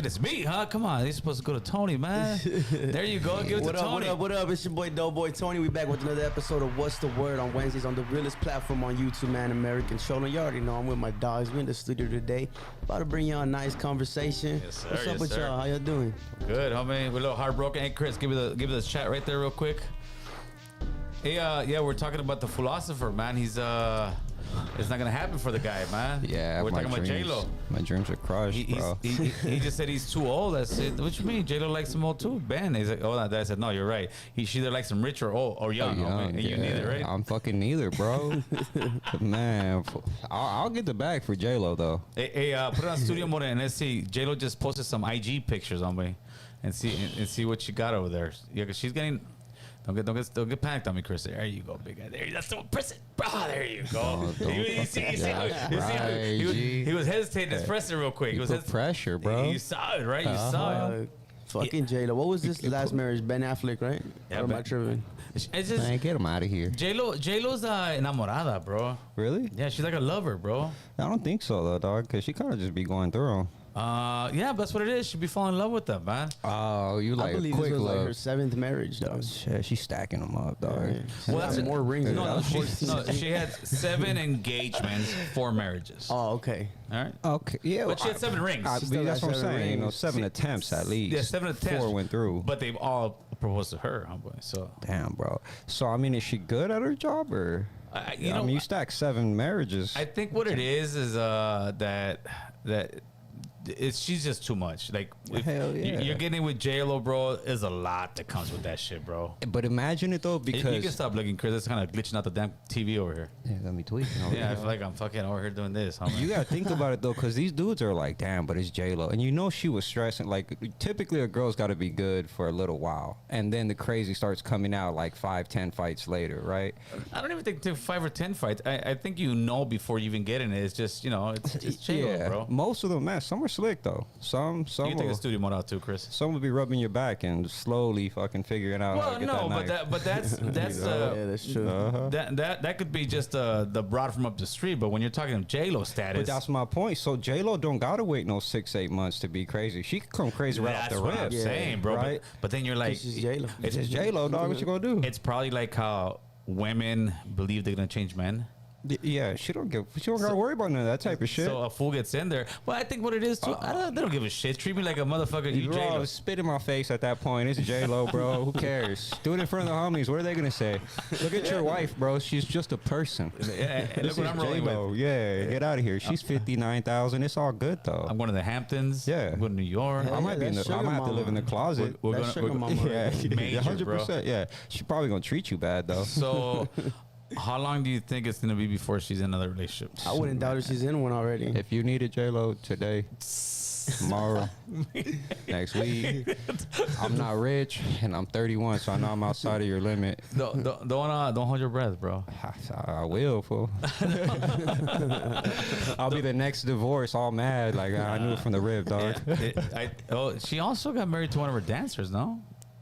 It's me, huh? Come on, you're supposed to go to Tony, man. There you go. Give it What to up, Tony. what up, what up? It's your boy Doughboy Tony. We back with another episode of What's the Word on Wednesdays on the realest platform on YouTube, man, American Show. You already know I'm with my dogs. We're in the studio today. About to bring y'all a nice conversation. Yes, sir. What's up Yes, with sir. y'all? How y'all doing? Good, homie. We're a little heartbroken. Hey, Chris, give me the chat right there real quick. Hey, yeah, we're talking about the philosopher, man. It's not gonna happen for the guy, man. Yeah, we're my talking about dreams- J-Lo. My dreams are crushed, bro. He just said he's too old. I said, what you mean? J-Lo likes him old too. Ben, he's like, oh, I said, no, you're right. She either likes him rich or old or young. homie. And you neither, right? I'm fucking neither, bro. Man, I'll get the bag for J-Lo, though. Hey, put it on studio mode and let's see. J-Lo just posted some IG pictures on me, and see what she got over there. Yeah, cause she's getting. Don't get panicked on me, Chris. There you go, big guy. There, that's the press it, bro. There you go. Oh, you see, right, he was hesitating. Just press it real quick. He was Put pressure, bro. You saw it, right? You saw it. Fucking J-Lo. What was this last marriage? Ben Affleck, right? Yeah, Or am I Ben- tripping? It's just Man, get him out of here. J-Lo's enamorada, bro. Really? Yeah, she's like a lover, bro. I don't think so, though, dog, because she kind of just be going through 'em. Yeah, that's what it is. She'd be falling in love with them, man. Oh, you I like a believe quick this was like her love. 7th marriage, though. Shit, she's stacking them up, dog. Well, Well, that's that's more rings. than No, that. she had 7 engagements, 4 marriages. Oh, okay. All right. Okay, yeah. But she had 7 rings. I, She still that's got what I'm 7 saying. You know, rings. 7 attempts at least. Yeah, 7 attempts. 4 went through. But they've all proposed to her, homeboy. So, Damn, bro. So, I mean, is she good at her job, or? you know, you stack 7 marriages. I think what it is that she's just too much. Like, if Hell yeah. you're getting with J-Lo, bro. There's a lot that comes with that shit, bro. But imagine it, though, You because... can stop looking, Chris. It's kind of glitching out the damn TV over here. Yeah, let me tweak. Yeah, I feel like I'm fucking over here doing this, homie. You gotta think about it though, because these dudes are like, damn, but it's J-Lo, and you know she was stressing. Like, typically a girl's got to be good for a little while, and then the crazy starts coming out like 5-10 fights later, right? I don't even think to 5 or 10 fights. I think you know before you even get in it. It's just, you know, it's J-Lo, bro. Most of them, man, some are slick though. Some You can take will, the studio mode out too, Chris. some will be rubbing your back and slowly fucking figuring out how Well, to get no, that but knife. that's Yeah, that's true. that could be just the broad from up the street. But when you're talking J-Lo status, But that's my point. So J-Lo don't gotta wait no 6-8 months to be crazy. She can come crazy right off that's the what I'm rip. Yeah. saying, bro. Right? But then you're like, She's J-Lo. It's just J-Lo, dog. What you gonna do? It's probably like how women believe they're gonna change men. Yeah, she don't gotta worry about none of that type of shit. So a fool gets in there. Well, I think what it is too. They don't give a shit. Treat me like a motherfucker. You Bro, J-Lo. spit in my face at that point. It's J-Lo, bro. Who cares? Do it in front of the homies. What are they gonna say? Look at your wife, bro. She's just a person. Yeah, and look This what is I'm rolling J-Lo. with. Yeah, get out of here. She's 59,000. It's all good though. I'm going to the Hamptons. Yeah. I'm going to New York. Hell I might be in the. that's I sugar might have to live in the mama. closet. We're That's gonna, sugar we're, mama. Yeah, Major, bro. 100%. Yeah, she's probably gonna treat you bad though. So, how long do you think it's gonna be before she's in another relationship? I wouldn't doubt if she's in one already. If you needed J-Lo today, tomorrow, next week, I'm not rich and I'm 31, so I know I'm outside of your limit. Don't hold your breath, bro. I will, fool. I'll be the next divorce, all mad. Like, I knew it from the rib, dog. She also got married to one of her dancers, no?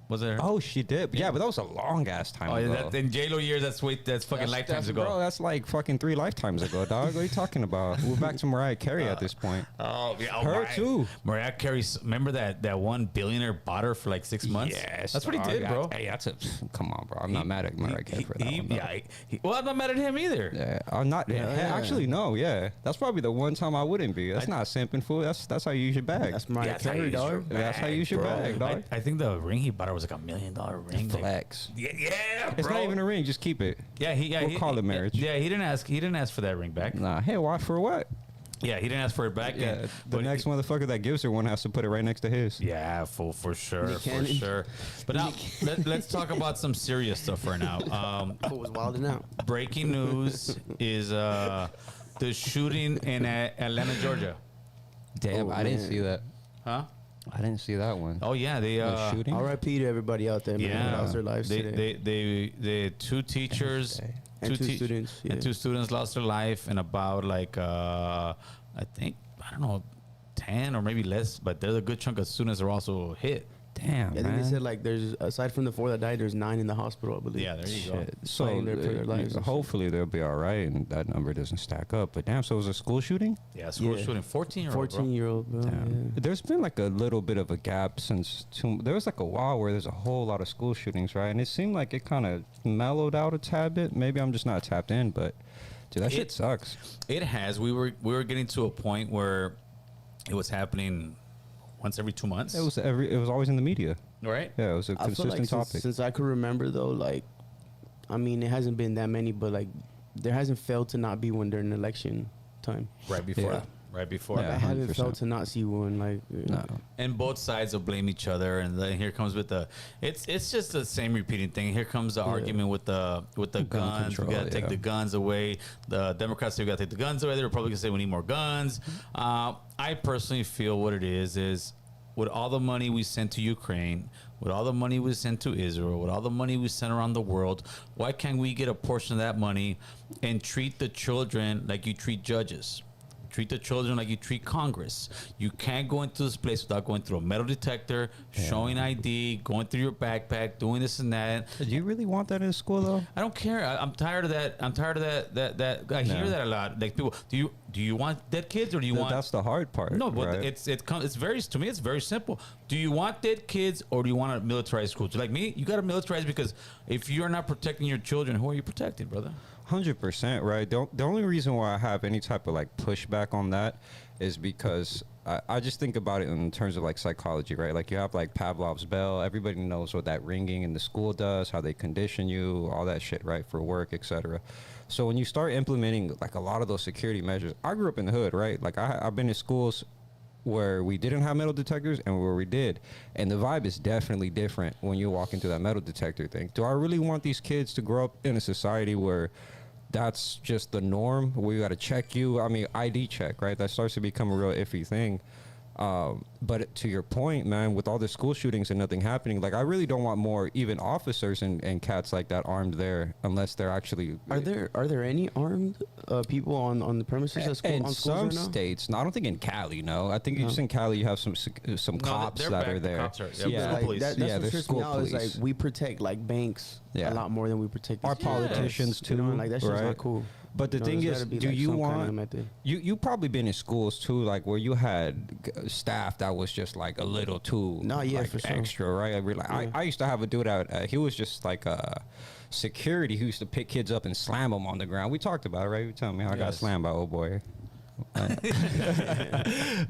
Was it her? Oh, she did. Yeah, but that was a long ass time ago. that, in J-Lo years, that's fucking lifetimes ago. Bro, that's like fucking 3 lifetimes ago, dog. What are you talking about? We're back to Mariah Carey at this point. Oh, yeah. Her too. Mariah Carey, remember that one billionaire bought her for like 6 months? Yes, That's what he dog. did, bro. Hey, that's a come on, bro. I'm not mad at Mariah Carey for that one. Though. Yeah, well, I'm not mad at him either. Yeah, I'm not. Yeah. Actually, no. Yeah, that's probably the one time I wouldn't be. That's not simping, fool. That's how you use your bag. That's Mariah That's how you Carey, use your dog. That's how you use your bro. bag, dog. I think the ring he bought her was like $1 million ring. Like, Flex. yeah, bro. It's not even a ring. Just keep it. Yeah, We'll call it marriage. Yeah, he didn't ask for that ring back. Nah. Hey, watch for what? Yeah, he didn't ask for it back. Yeah, and- the but next motherfucker that gives her one has to put it right next to his. Yeah, for sure, Nick for Cannon. sure. But now let's talk about some serious stuff right now. I was wilding out. Breaking news is the shooting in Atlanta, Georgia. Damn, Oh, I didn't man. see that. Huh? I didn't see that one. Oh yeah, they The shooting. R.I.P. to everybody out there, man. yeah, Who lost their lives today. they 2 teachers And two students, yeah. and 2 students lost their life, and about like I think, I don't know, 10 or maybe less, but there's a good chunk of students are also hit. Damn, I think man. they said like there's aside from the 4 that died, there's 9 in the hospital, I believe. Yeah, there you go. Shit. So Fighting there for their lives and shit. hopefully they'll be all right, and that number doesn't stack up. But damn, so it was a school shooting. Yeah, school Yeah. shooting 14-year-old. 14-year-old, bro. Damn. Yeah. There's been like a little bit of a gap since there was like a while where there's a whole lot of school shootings, right? And it seemed like it kind of mellowed out a tad bit. Maybe I'm just not tapped in, but dude, that shit sucks. It has. We were getting to a point where it was happening once every 2 months. It was always in the media. Right? Yeah, it was a I feel like consistent topic. since I could remember though, like, I mean, it hasn't been that many, but like, there hasn't failed to not be one during election time. Right before. Yeah. Right before. Yeah. I haven't 100%. failed to not see one. Like, No. And both sides will blame each other, and then here comes with the it's just the same repeating thing. Here comes the argument with the guns. control, We gotta take yeah. the guns away. The Democrats say we gotta take the guns away. The Republicans say we need more guns. I personally feel what it is with all the money we sent to Ukraine, with all the money we sent to Israel, with all the money we sent around the world, why can't we get a portion of that money and treat the children like you treat judges? Treat the children like you treat Congress. You can't go into this place without going through a metal detector, showing ID, going through your backpack, doing this and that. Do you really want that in school though? I don't care. I'm tired of that. I'm tired of that. I hear that a lot. Like people, do you want dead kids or do you want? That's the hard part. No, but right? it's very, to me it's very simple. Do you want dead kids or do you want a militarized school? So like me, you got to militarize, because if you're not protecting your children, who are you protecting, brother? 100%, right? The only reason why I have any type of like pushback on that is because I just think about it in terms of like psychology, right? Like you have like Pavlov's bell. Everybody knows what that ringing in the school does, how they condition you, all that shit, right? For work, etc. So when you start implementing like a lot of those security measures, I grew up in the hood, right? Like I've been in schools where we didn't have metal detectors and where we did. And the vibe is definitely different when you walk into that metal detector thing. Do I really want these kids to grow up in a society where that's just the norm? We got to check you. I mean, ID check, right? That starts to become a real iffy thing. But to your point, man, with all the school shootings and nothing happening, like I really don't want more even officers and cats like that armed there unless they're actually. are there any armed people on the premises at school? In on schools some right now? states, no, I don't think in Cali. No, I think just in Cali you have some cops they're that back. are The there. cops are- yeah, yeah, school Like, police. that's Yeah, what they're stresses me school out is police. like we protect like banks Yeah. a lot more than we protect Our the schools. politicians too, You know, like that shit's right? not cool. But the You know, thing there's is, gotta be, do like, you some kind of want method. you probably been in schools too, like where you had staff that was just like a little too No, yeah, like, for sure. extra, right? I used to have a dude out. He was just like security who used to pick kids up and slam them on the ground. We talked about it, right? You tell me how I got Yes. slammed by old boy.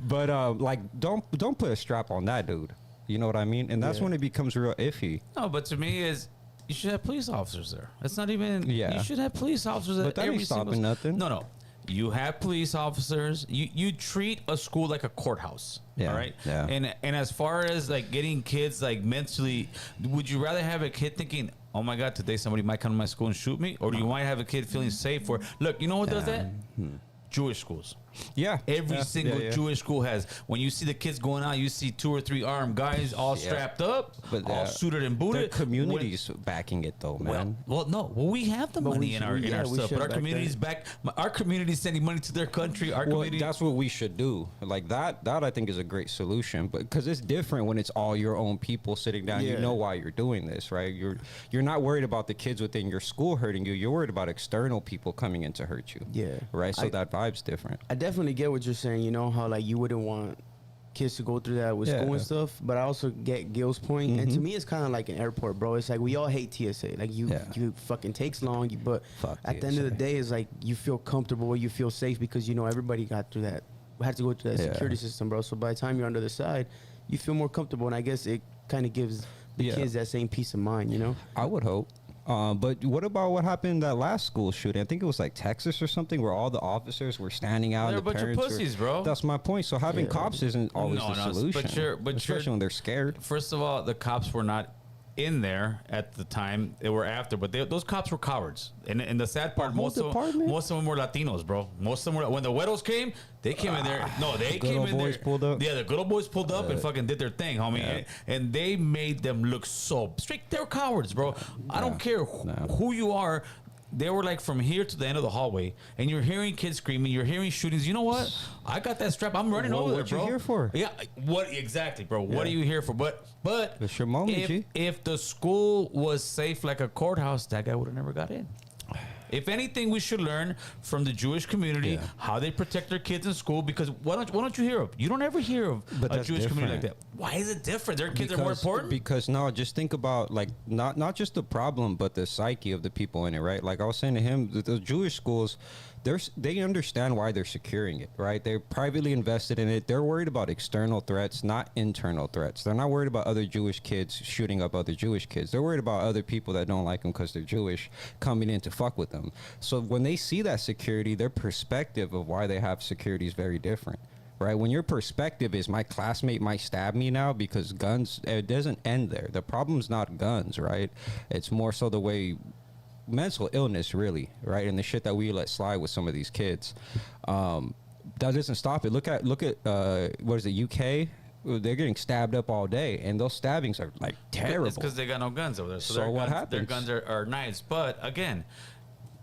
But like, don't put a strap on that dude. You know what I mean? And that's Yeah. when it becomes real iffy. No, but to me is you should have police officers there. It's not even. Yeah. You should have police officers. But at that ain't every stopping single- nothing. No. You have police officers. You treat a school like a courthouse. Yeah, All right. yeah. And as far as like getting kids like mentally, would you rather have a kid thinking, "Oh my God, today somebody might come to my school and shoot me," or do you might have a kid feeling safe? For look, you know what does that? Jewish schools. Yeah, Every yeah, single yeah. Jewish school has. When you see the kids going out, you see 2 or 3 armed guys all Yeah. strapped up, But all suited and their booted. communities backing it though, man. No. Well, we have the But money we in should- our yeah, we stuff, should but our back communities our communities sending money to their country. Our Well, community. that's what we should do. Like that I think is a great solution. But because it's different when it's all your own people sitting down. You Yeah. know why you're doing this, right? You're not worried about the kids within your school hurting you. You're worried about external people coming in to hurt you. Yeah. Right. So that vibe's different. I definitely get what you're saying. You know how like you wouldn't want kids to go through that with school Yeah. and stuff. But I also get Gil's point. And to Mhm. me, it's kind of like an airport, bro. It's like we all hate TSA. Like you Yeah. fucking takes long. But Fuck at the end of the TSA. day, it's like you feel comfortable. You feel safe because you know everybody got through that. Had to go through that Yeah. security system, bro. So by the time you're on the other side, you feel more comfortable. And I guess it kind of gives the Yeah. kids that same peace of mind. You know. I would hope. But what about what happened in that last school shooting? I think it was like Texas or something, where all the officers were standing out. They're and a the bunch of parents were- pussies, bro. That's my point. So having Yeah. cops isn't always No, the no, solution, but especially you're- when they're scared. First of all, the cops were not in there at the time. They were after, but those cops were cowards. And the sad part, The whole department? most of them were Latinos, bro. Most of them were. When the Güeros came, they came in there. No, they good came old in boys there. pulled up? Yeah, the good old boys pulled up and fucking did their thing, homie. Yeah. And they made them look so straight. They were cowards, bro. I don't care who you are. they were like from here to the end of the hallway, and you're hearing kids screaming, you're hearing shootings. You know what? I got that strap. I'm running over there, What you bro. here for? Yeah, what exactly, bro? What are you here for? But It's your moment, G. if the school was safe like a courthouse, that guy would have never got in. If anything, we should learn from the Jewish community how they protect their kids in school. Because why don't you hear of? You don't ever hear of But a that's Jewish community like different. that. Why is it different? Their kids are more important. Because no, just think about like not just the problem, but the psyche of the people in it, right? Like I was saying to him, the Jewish schools, they understand why they're securing it, right? They're privately invested in it. They're worried about external threats, not internal threats. They're not worried about other Jewish kids shooting up other Jewish kids. They're worried about other people that don't like them because they're Jewish coming in to fuck with them. So when they see that security, their perspective of why they have security is very different. Right, when your perspective is my classmate might stab me now because guns, it doesn't end there. The problem's not guns, right? It's more so the way mental illness, really, right, and the shit that we let slide with some of these kids. That doesn't stop it. Look at what is it, UK? They're getting stabbed up all day, and those stabbings are like terrible. It's because they got no guns over there. So their what guns, happens? Their guns are knives. But again,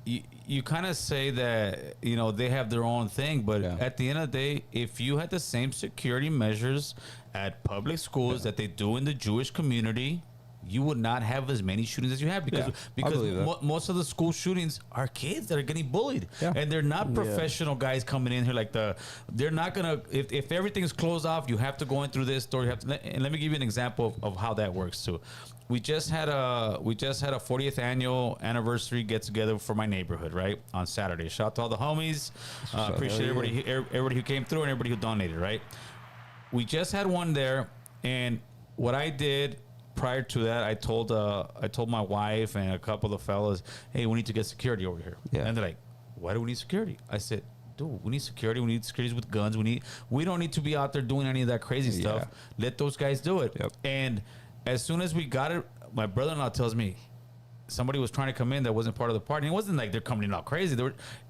you kind of say that they have their own thing, but at the end of the day, if you had the same security measures at public schools that they do in the Jewish community, you would not have as many shootings as you have because most of the school shootings are kids that are getting bullied, and they're not professional guys coming in here like they're not gonna if everything's closed off, you have to go in through this door. You have to, and let me give you an example of how that works too. We just had a 40th annual anniversary get together for my neighborhood, right, on Saturday. Shout out to all the homies. Appreciate everybody who came through and everybody who donated, right? We just had one there, and what I did prior to that, I told my wife and a couple of the fellas, hey, we need to get security over here. Yeah. And they're like, why do we need security? I said, dude, we need security. We need security with guns. We don't need to be out there doing any of that crazy stuff. Let those guys do it. Yep. And as soon as we got it, my brother-in-law tells me somebody was trying to come in that wasn't part of the party. And it wasn't like they're coming in all crazy.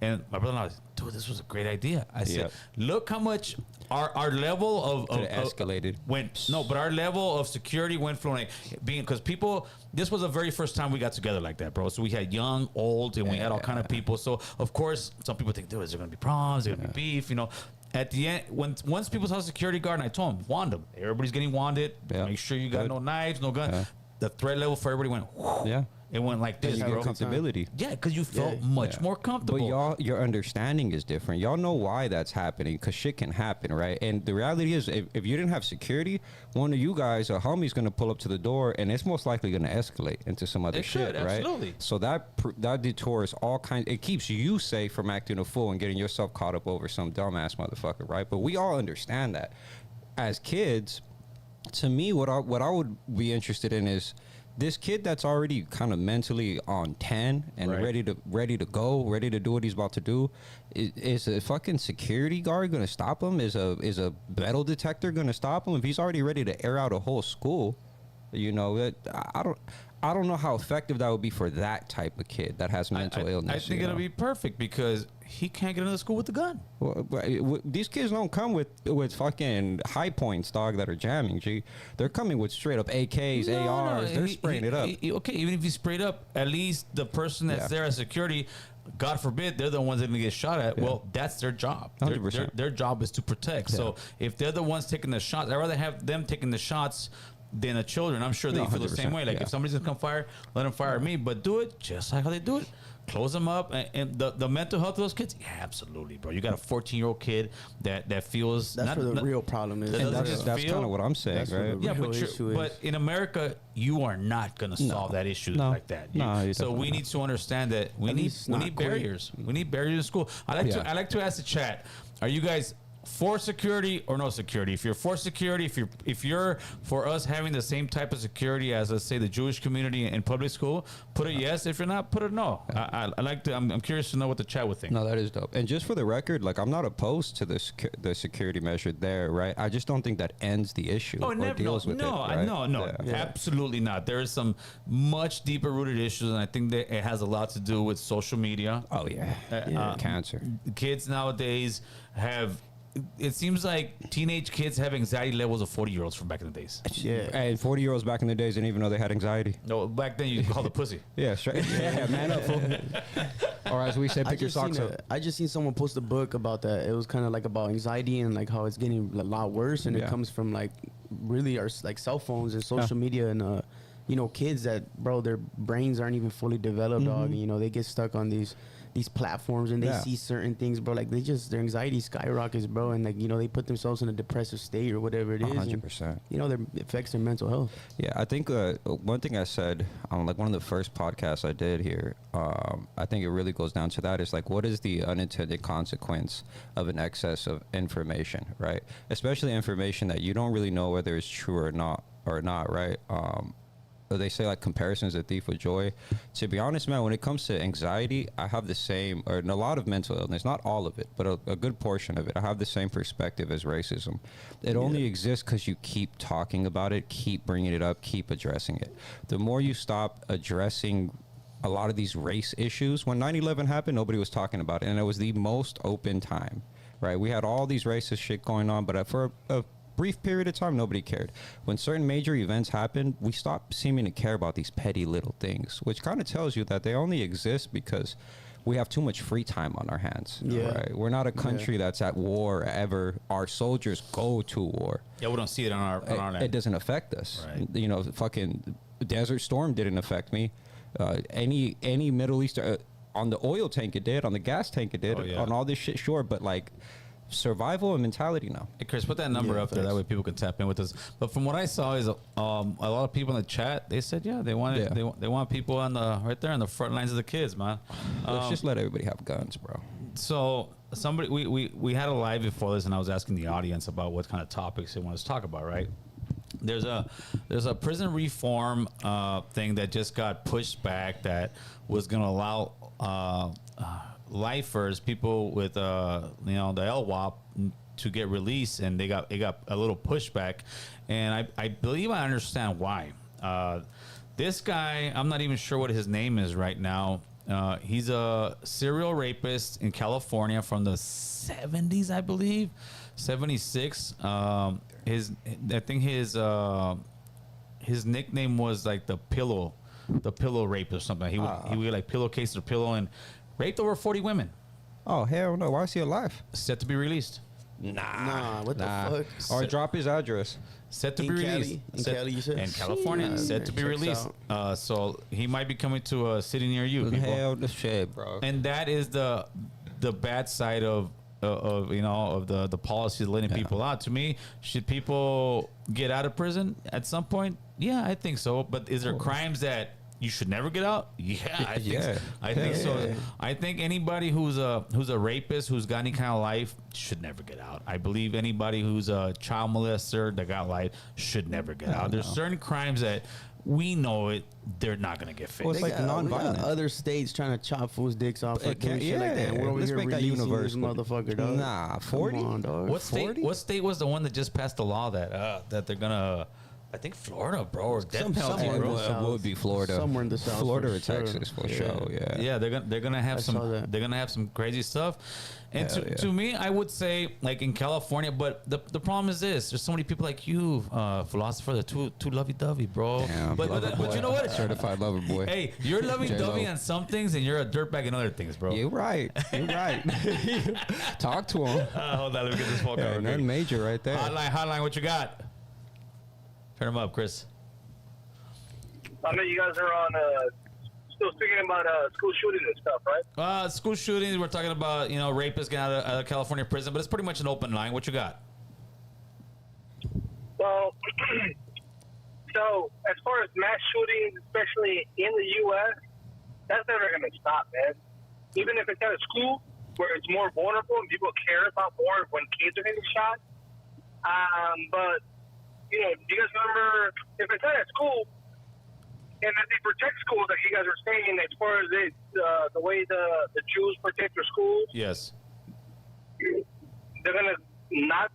And my brother-in-law was, dude, this was a great idea. I said, look how much our level of escalated went. No, but our level of security went from like being, because people, this was the very first time we got together like that, bro. So we had young, old, and we had all kind of people. So of course, some people think, dude, is there going to be problems? Is there going to be beef? At the end, once people saw security guard, and I told them, wand them. Everybody's getting wanded. Make sure you got no knives, no gun. The threat level for everybody went. Whoo. It went like this, you bro. get comfortability. Yeah, because you felt much more comfortable. But your understanding is different. Y'all know why that's happening, because shit can happen, right? And the reality is, if you didn't have security, one of you guys, a homie's going to pull up to the door, and it's most likely going to escalate into some other shit, right? Absolutely. So that detours all kinds. It keeps you safe from acting a fool and getting yourself caught up over some dumbass motherfucker, right? But we all understand that. As kids, to me, what I would be interested in is this kid that's already kind of mentally on 10 and ready to go, ready to do what he's about to do. Is a fucking security guard going to stop him? Is a metal detector going to stop him? If he's already ready to air out a whole school, I don't know how effective that would be for that type of kid that has mental illness. I think it'll be perfect because he can't get into school with the gun. Well, these kids don't come with fucking high points, dog, that are jamming, G. They're coming with straight up AKs, ARs. They're spraying it up. Okay, even if you sprayed up, at least the person that's there as security, God forbid, they're the ones that are going to get shot at. Well, that's their job. 100%. Their job is to protect. So if they're the ones taking the shots, I'd rather have them taking the shots than the children. I'm sure they feel the same way. Like if somebody's gonna come fire, let them fire at me. But do it just like how they do it. Close them up. And the mental health of those kids, yeah, absolutely, bro. You got a 14-year-old kid that feels that's where the real problem is. And that's kind of what I'm saying, right? Yeah, but in America, you are not gonna solve that issue like that. So we need to understand that we need barriers. We need barriers in school. I like to ask the chat: are you guys for security or no security? If you're for security, if you're for us having the same type of security as, let's say, the Jewish community in public school, put a yes. If you're not, put a no. I like to. I'm curious to know what the chat would think. No, that is dope. And just for the record, like, I'm not opposed to the security measure there, right? I just don't think that ends the issue or deals with it. Right? No, absolutely not. There is some much deeper rooted issues, and I think that it has a lot to do with social media. Oh yeah, cancer. Kids nowadays have it seems like teenage kids have anxiety levels of 40-year-olds from back in the days. Yeah. And 40-year-olds back in the days didn't even know they had anxiety. No, back then you called it pussy. Yeah, straight. Yeah, man up, fool. Or as we say, pick your socks up. I just seen someone post a book about that. It was kind of like about anxiety and like how it's getting a lot worse, and it Yeah. comes from like really our like cell phones and social media and you know, kids that, bro, their brains aren't even fully developed, dog. And, you know, they get stuck on these platforms and they Yeah. see certain things, bro. Like their anxiety skyrockets, bro, and like, you know, they put themselves in a depressive state or whatever it is. 100%. And, you know, it affects their mental health. Yeah, I think one thing I said on like one of the first podcasts I did here, I think it really goes down to that is like, what is the unintended consequence of an excess of information, right? Especially information that you don't really know whether it's true or not, right? They say like comparison is a thief of joy. To be honest, man, when it comes to anxiety, I have the same, or a lot of mental illness, not all of it, but a good portion of it. I have the same perspective as racism. It only exists because you keep talking about it, keep bringing it up, keep addressing it. The more you stop addressing a lot of these race issues, when 9/11 happened, nobody was talking about it, and it was the most open time, right? We had all these racist shit going on, but for a brief period of time, nobody cared. When certain major events happened, we stopped seeming to care about these petty little things, which kind of tells you that they only exist because we have too much free time on our hands. Yeah. Right? We're not a country that's at war ever. Our soldiers go to war. Yeah, we don't see it on our land. It doesn't affect us. Right. You know, fucking Desert Storm didn't affect me. Any Middle East on the oil tank it did, on the gas tank it did, Oh, yeah. on all this shit, sure, but like survival and mentality now. Hey, Chris, put that number Yeah, up there. That thanks. way people can tap in with us. But from what I saw is a lot of people in the chat. They said, yeah, they want it. Yeah. They want people on the right there on the front lines of the kids, man. Let's just let everybody have guns, bro. So somebody we had a live before this, and I was asking the audience about what kind of topics they want us to talk about. Right? There's a prison reform thing that just got pushed back that was going to allow lifers, people with the LWOP, to get released, and it got a little pushback, and I believe I understand why. This guy, I'm not even sure what his name is right now. He's a serial rapist in California from the 70s, I believe, 76. I think his nickname was like the pillow rapist or something. He would like pillowcase or pillow and raped over 40 women. Oh, hell no. Why is he alive? Set to be released. Nah, what the fuck? Or drop his address. Set to In be Cali? released. In Cali, you said? In California, Yeah, set man, to be checks released. So he might be coming to a city near you, people. Hell the shit, bro. And that is the bad side of the policy of letting people out. To me, should people get out of prison at some point? Yeah, I think so. But is there crimes that you should never get out? Yeah, I think Yeah. so. I think so. Yeah. I think anybody who's a rapist, who's got any kind of life, should never get out. I believe anybody who's a child molester that got life should never get out. There's certain crimes that we know it, they're not gonna get fixed. Well, it's like we got non-violent. other states trying to chop fools' dicks off for It doing can't- shit like that. And we're over let's here make that releasing universal. this motherfucker, dog. Nah, 40? Come on, dog. What state? 40? What state was the one that just passed a law that they're gonna? I think Florida, bro, or death penalty, somewhere in bro. the South. It would be Florida. Somewhere in the South, Florida for or sure. Texas for Yeah. sure. Yeah. Yeah, they're gonna have I saw that. some crazy stuff, and Hell yeah. to me, I would say like in California. But the problem is this: there's so many people like you, philosopher, that too lovey dovey, bro. Damn, but lover but boy. you know what? Certified lover boy. Hey, you're lovey dovey J-Lo. on some things, and you're a dirtbag in other things, bro. You're right. You're right. Talk to him. Hold on, let me get this phone Yeah, call. nothing major right there. Hotline, what you got? Turn them up, Chris. I know you guys are on still speaking about school shootings and stuff, right? School shootings. We're talking about rapists getting out of California prison, but it's pretty much an open line. What you got? Well, so as far as mass shootings, especially in the U.S., that's never going to stop, man. Even if it's at a school where it's more vulnerable and people care about more when kids are getting shot. But, do you guys remember if it's at a school and that they protect schools, like you guys are saying, as far as the way the Jews protect their schools, Yes. they're going to not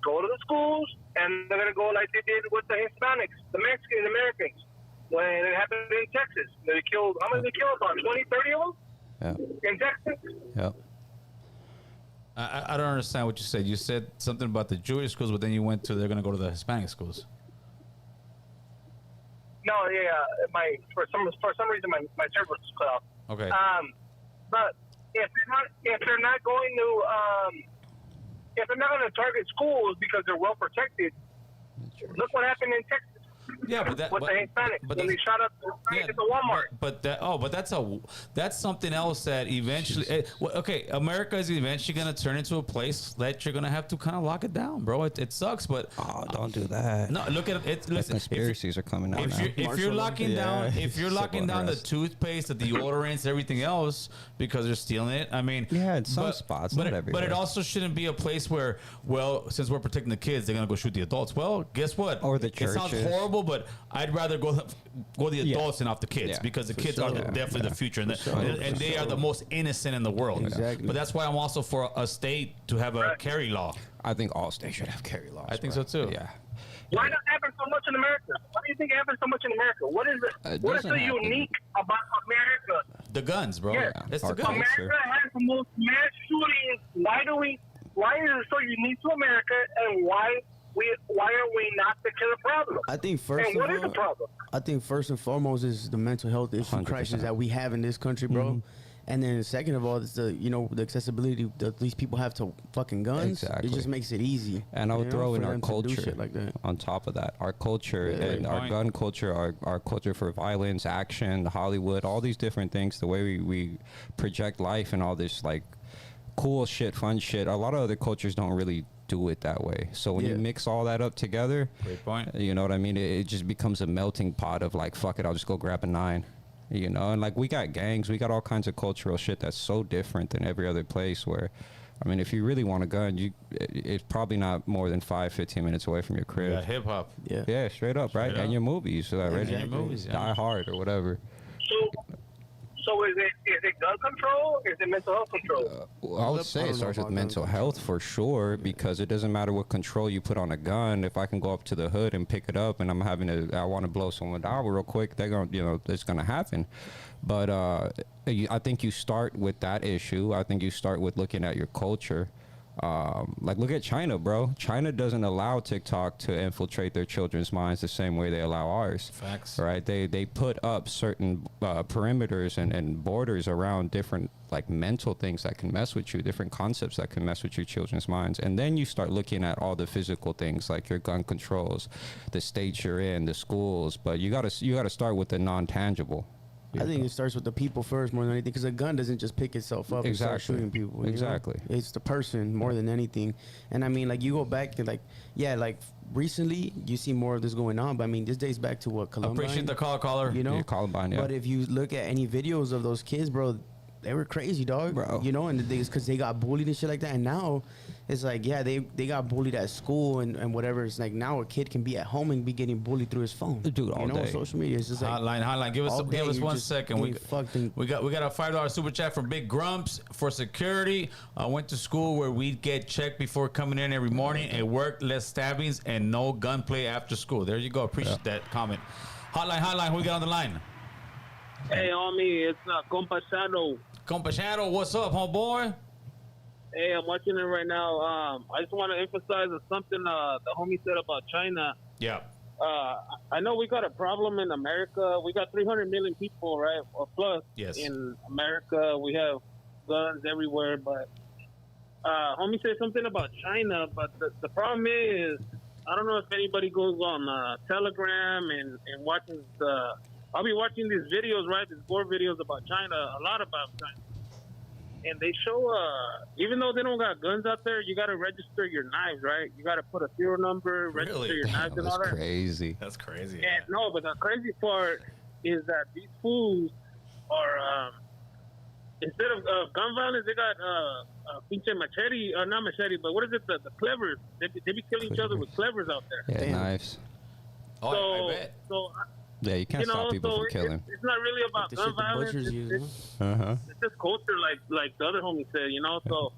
go to the schools, and they're going to go like they did with the Hispanics, the Mexican Americans, when it happened in Texas. They killed, how many they killed? About 20, 30 of them Yeah. in Texas? Yeah. I don't understand what you said. You said something about the Jewish schools, but then you went to they're gonna go to the Hispanic schools. No, yeah, for some reason my server was cut off. Okay. But if they're not going to if they're not going to target schools because they're well protected, look what happened in Texas. Yeah, but that with the Hispanics when they shot up the Hispanics at the Walmart. But that's something else that eventually. Okay, America is eventually going to turn into a place that you're going to have to kind of lock it down, bro. It sucks, but Oh, don't do that. no. Look at it. The Listen, conspiracies are coming out now. if you're locking down, if you're Civil locking down the unrest. toothpaste, the deodorants, everything else because they're stealing it. I mean, Yeah, in some spots, but not it everywhere. also shouldn't be a place where, well, since we're protecting the kids, they're gonna go shoot the adults. Well, guess what? Or the It sounds churches. horrible, but I'd rather go the Yeah. adults and off the kids Yeah, because the for kids sure. are Yeah. definitely the future, and, and they are the most innocent in the world. Exactly. But that's why I'm also for a state to have a carry law. I think all states should have carry laws. I think bro. so, too. Yeah. Why does it happen so much in America? Why do you think it happens so much in America? What is it? It What is so doesn't happen. unique about America? The guns, bro. Yeah. It's the Our guns. culture. America has the most mass shootings. Why is it so unique to America, and why are we not the killer problem? I think first And of what is the all, problem? I think first and foremost is the mental health issue 100%. crisis that we have in this country, bro. And then second of all, it's the the accessibility that these people have to fucking guns. Exactly. It just makes it easy. And I would you know, throw in for our them to do culture shit like that. on top of that. Our culture Yeah. and Great our point. gun culture, our culture for violence, action, Hollywood, all these different things, the way we project life and all this like cool shit, fun shit. A lot of other cultures don't really do it that way. So when you Yeah. mix all that up together, Great point. you know what I mean? It just becomes a melting pot of like, fuck it, I'll just go grab a 9. You know, and like we got gangs, we got all kinds of cultural shit that's so different than every other place where, I mean, if you really want a gun, it's probably not more than 5-15 minutes away from your crib. Yeah, hip hop. Yeah. Yeah, straight up, right? Straight And up. your movies, right? Exactly. Your movies, yeah. Die Hard or whatever. So is it gun control? Is it mental health control? I would say I it don't starts know with about mental gun health for sure, because it doesn't matter what control you put on a gun. If I can go up to the hood and pick it up, and I want to blow someone down real quick, they're gonna, it's gonna happen. But I think you start with that issue. I think you start with looking at your culture. Like look at China, bro. China doesn't allow TikTok to infiltrate their children's minds the same way they allow ours. Facts. Right? They put up certain perimeters and borders around different like mental things that can mess with you, different concepts that can mess with your children's minds. And then you start looking at all the physical things like your gun controls, the states you're in, the schools. But you gotta start with the non-tangible. I think it starts with the people first more than anything, because a gun doesn't just pick itself up and start Exactly. shooting people. you know? Exactly. It's the person more than anything. And I mean, like you go back to like recently you see more of this going on. But I mean, this dates back to what Columbine. Appreciate the caller. You know, Yeah, Columbine, yeah. But if you look at any videos of those kids, bro, they were crazy, dog. Bro. You know, and the thing is because they got bullied and shit like that. And now it's like, yeah, they got bullied at school and whatever. It's like now a kid can be at home and be getting bullied through his phone. Dude, all you know, day. social media. It's just like Hotline. Give us all day you're 1 just second. getting fucked and- We got a $5 super chat from Big Grumps for security. I went to school where we'd get checked before coming in every morning. It worked, less stabbings and no gunplay after school. There you go. Appreciate that comment. Hotline. Who we got on the line? Hey, homie, it's Compa Shadow. Compa Shadow, what's up, homeboy? Hey, I'm watching it right now. I just want to emphasize something the homie said about China. Yeah. I know we got a problem in America. We got 300 million people, right? Or plus. Yes. In America, we have guns everywhere. But homie said something about China. But the problem is, I don't know if anybody goes on Telegram and watches the... I'll be watching these videos, right? These gore videos about China, a lot about China. And they show, even though they don't got guns out there, you got to register your knives, right? You got to put a serial number, register Really? your knives and That's all that. crazy. That's crazy. And no, but the crazy part is that these fools are, instead of gun violence, they got pinche machete, not machete, but what is it, the clevers. They be killing each other with clevers out there. Yeah, Damn. knives. Oh, So, I bet. so Yeah, you can't you know, stop people so from killing. it's not really about the gun shit the violence. butchers It's, use. Uh-huh. it's just culture, like the other homie said, you know. So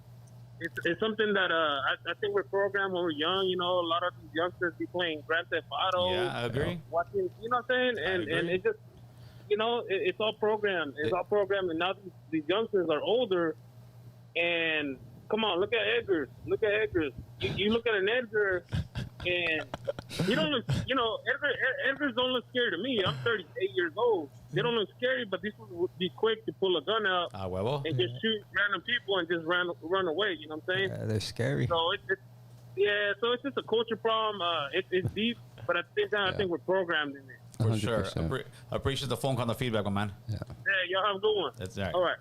it's something that I think we're programmed when we're young. You know, a lot of these youngsters be playing Grand Theft Auto. Yeah, I agree. Watching, you know what I'm saying? And agree. it just, you know, it's all programmed. It's all programmed, and now these youngsters are older, and come on, look at Edgar's. Look at Edgar's. You look at an Edgar, and he don't look. You know, Edgar's don't look scary to me. I'm 38 years old. They don't look scary, but these people would be quick to pull a gun out Huevo. and just shoot random people and just run away. You know what I'm saying? They're scary. So so it's just a culture problem. It's deep, but at the same time, I think we're programmed in it. For sure. 100%. Appreciate the phone call and the feedback, my man. Yeah, y'all have a good one. That's right. All right.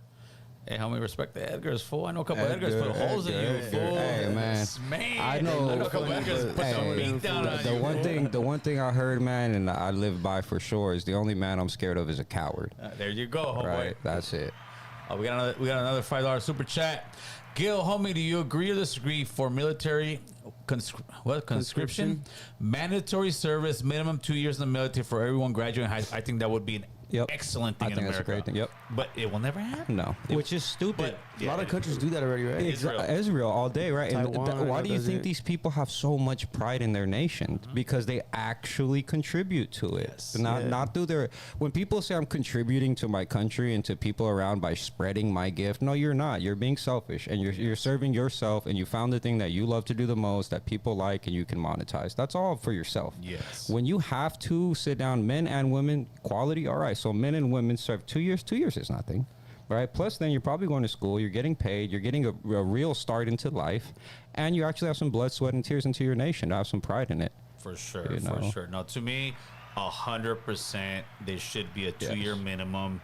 Hey, homie, respect the Edgars, fool. I know a couple Edgars put holes in you, Edgar. fool. Hey, man. I know a couple Edgars put some beat down on you. The one thing I heard, man, and I live by for sure, is the only man I'm scared of is a coward. There you go, homeboy. Right, that's it. We got another $5 super chat. Gil, homie, do you agree or disagree for military conscription? Mandatory service, minimum 2 years in the military for everyone graduating high school. I think that would be an excellent thing I in think America. that's a great thing. Yep. But it will never happen. No, which is stupid. A lot of countries do that already, right? Israel all day, right? And Taiwan, why do you does think it. these people have so much pride in their nation? Because they actually contribute to it. Yes. Not through their. When people say I'm contributing to my country and to people around by spreading my gift, no, you're not. You're being selfish, and you're serving yourself, and you found the thing that you love to do the most, that people like, and you can monetize. That's all for yourself. Yes. When you have to sit down, men and women, quality. All right, so men and women serve 2 years. 2 years is nothing. Right. Plus, then you're probably going to school. You're getting paid. You're getting a real start into life, and you actually have some blood, sweat, and tears into your nation. To have some pride in it. For sure, You for know? sure. No, to me, 100%, there should be a 2-year minimum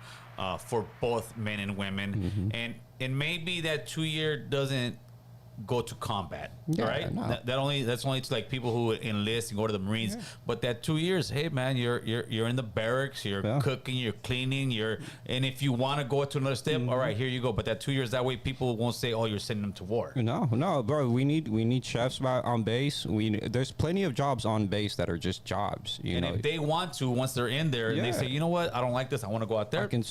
for both men and women, and maybe that 2 year doesn't go to combat, Yeah, right? no. That's only to like people who enlist and go to the Marines. But that 2 years, hey man, you're in the barracks, you're cooking, you're cleaning, and if you want to go to another step, all right, here you go. But that 2 years, that way people won't say, oh, you're sending them to war. No, bro. We need chefs on base. There's plenty of jobs on base that are just jobs. You And know, if they want to, once they're in there, and they Yeah. say, you know what, I don't like this, I want to go out there. I can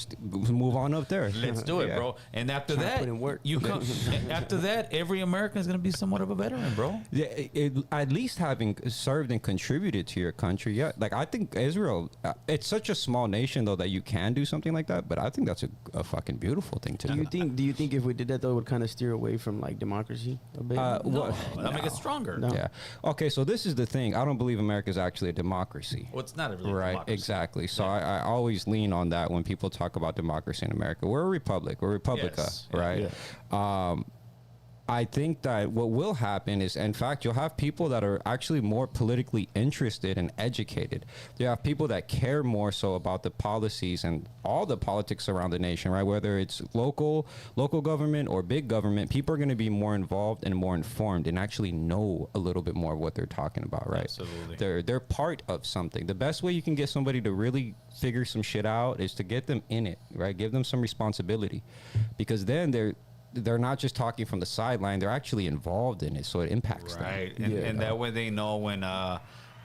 move on up there. Let's do it, Yeah. bro. And after Trying to that, put in work. you come. After that, every American is going to be somewhat of a veteran, bro. Yeah, at least having served and contributed to your country, yeah. Like I think Israel, it's such a small nation though that you can do something like that. But I think that's a fucking beautiful thing to do. Do you think if we did that though, it would kind of steer away from like democracy a bit? No, that'll make it stronger. No. Yeah. Okay, so this is the thing. I don't believe America is actually a democracy. Well, it's not a really Right, democracy. exactly. So I always lean on that when people talk about democracy in America. We're a republic. We're a republica, Yes. right? I think that what will happen is, in fact, you'll have people that are actually more politically interested and educated. You have people that care more so about the policies and all the politics around the nation, right? Whether it's local government or big government, people are going to be more involved and more informed and actually know a little bit more of what they're talking about, right? Absolutely. They're part of something. The best way you can get somebody to really figure some shit out is to get them in it, right? Give them some responsibility, because then they're not just talking from the sideline; they're actually involved in it, so it impacts them. Right, and that way they know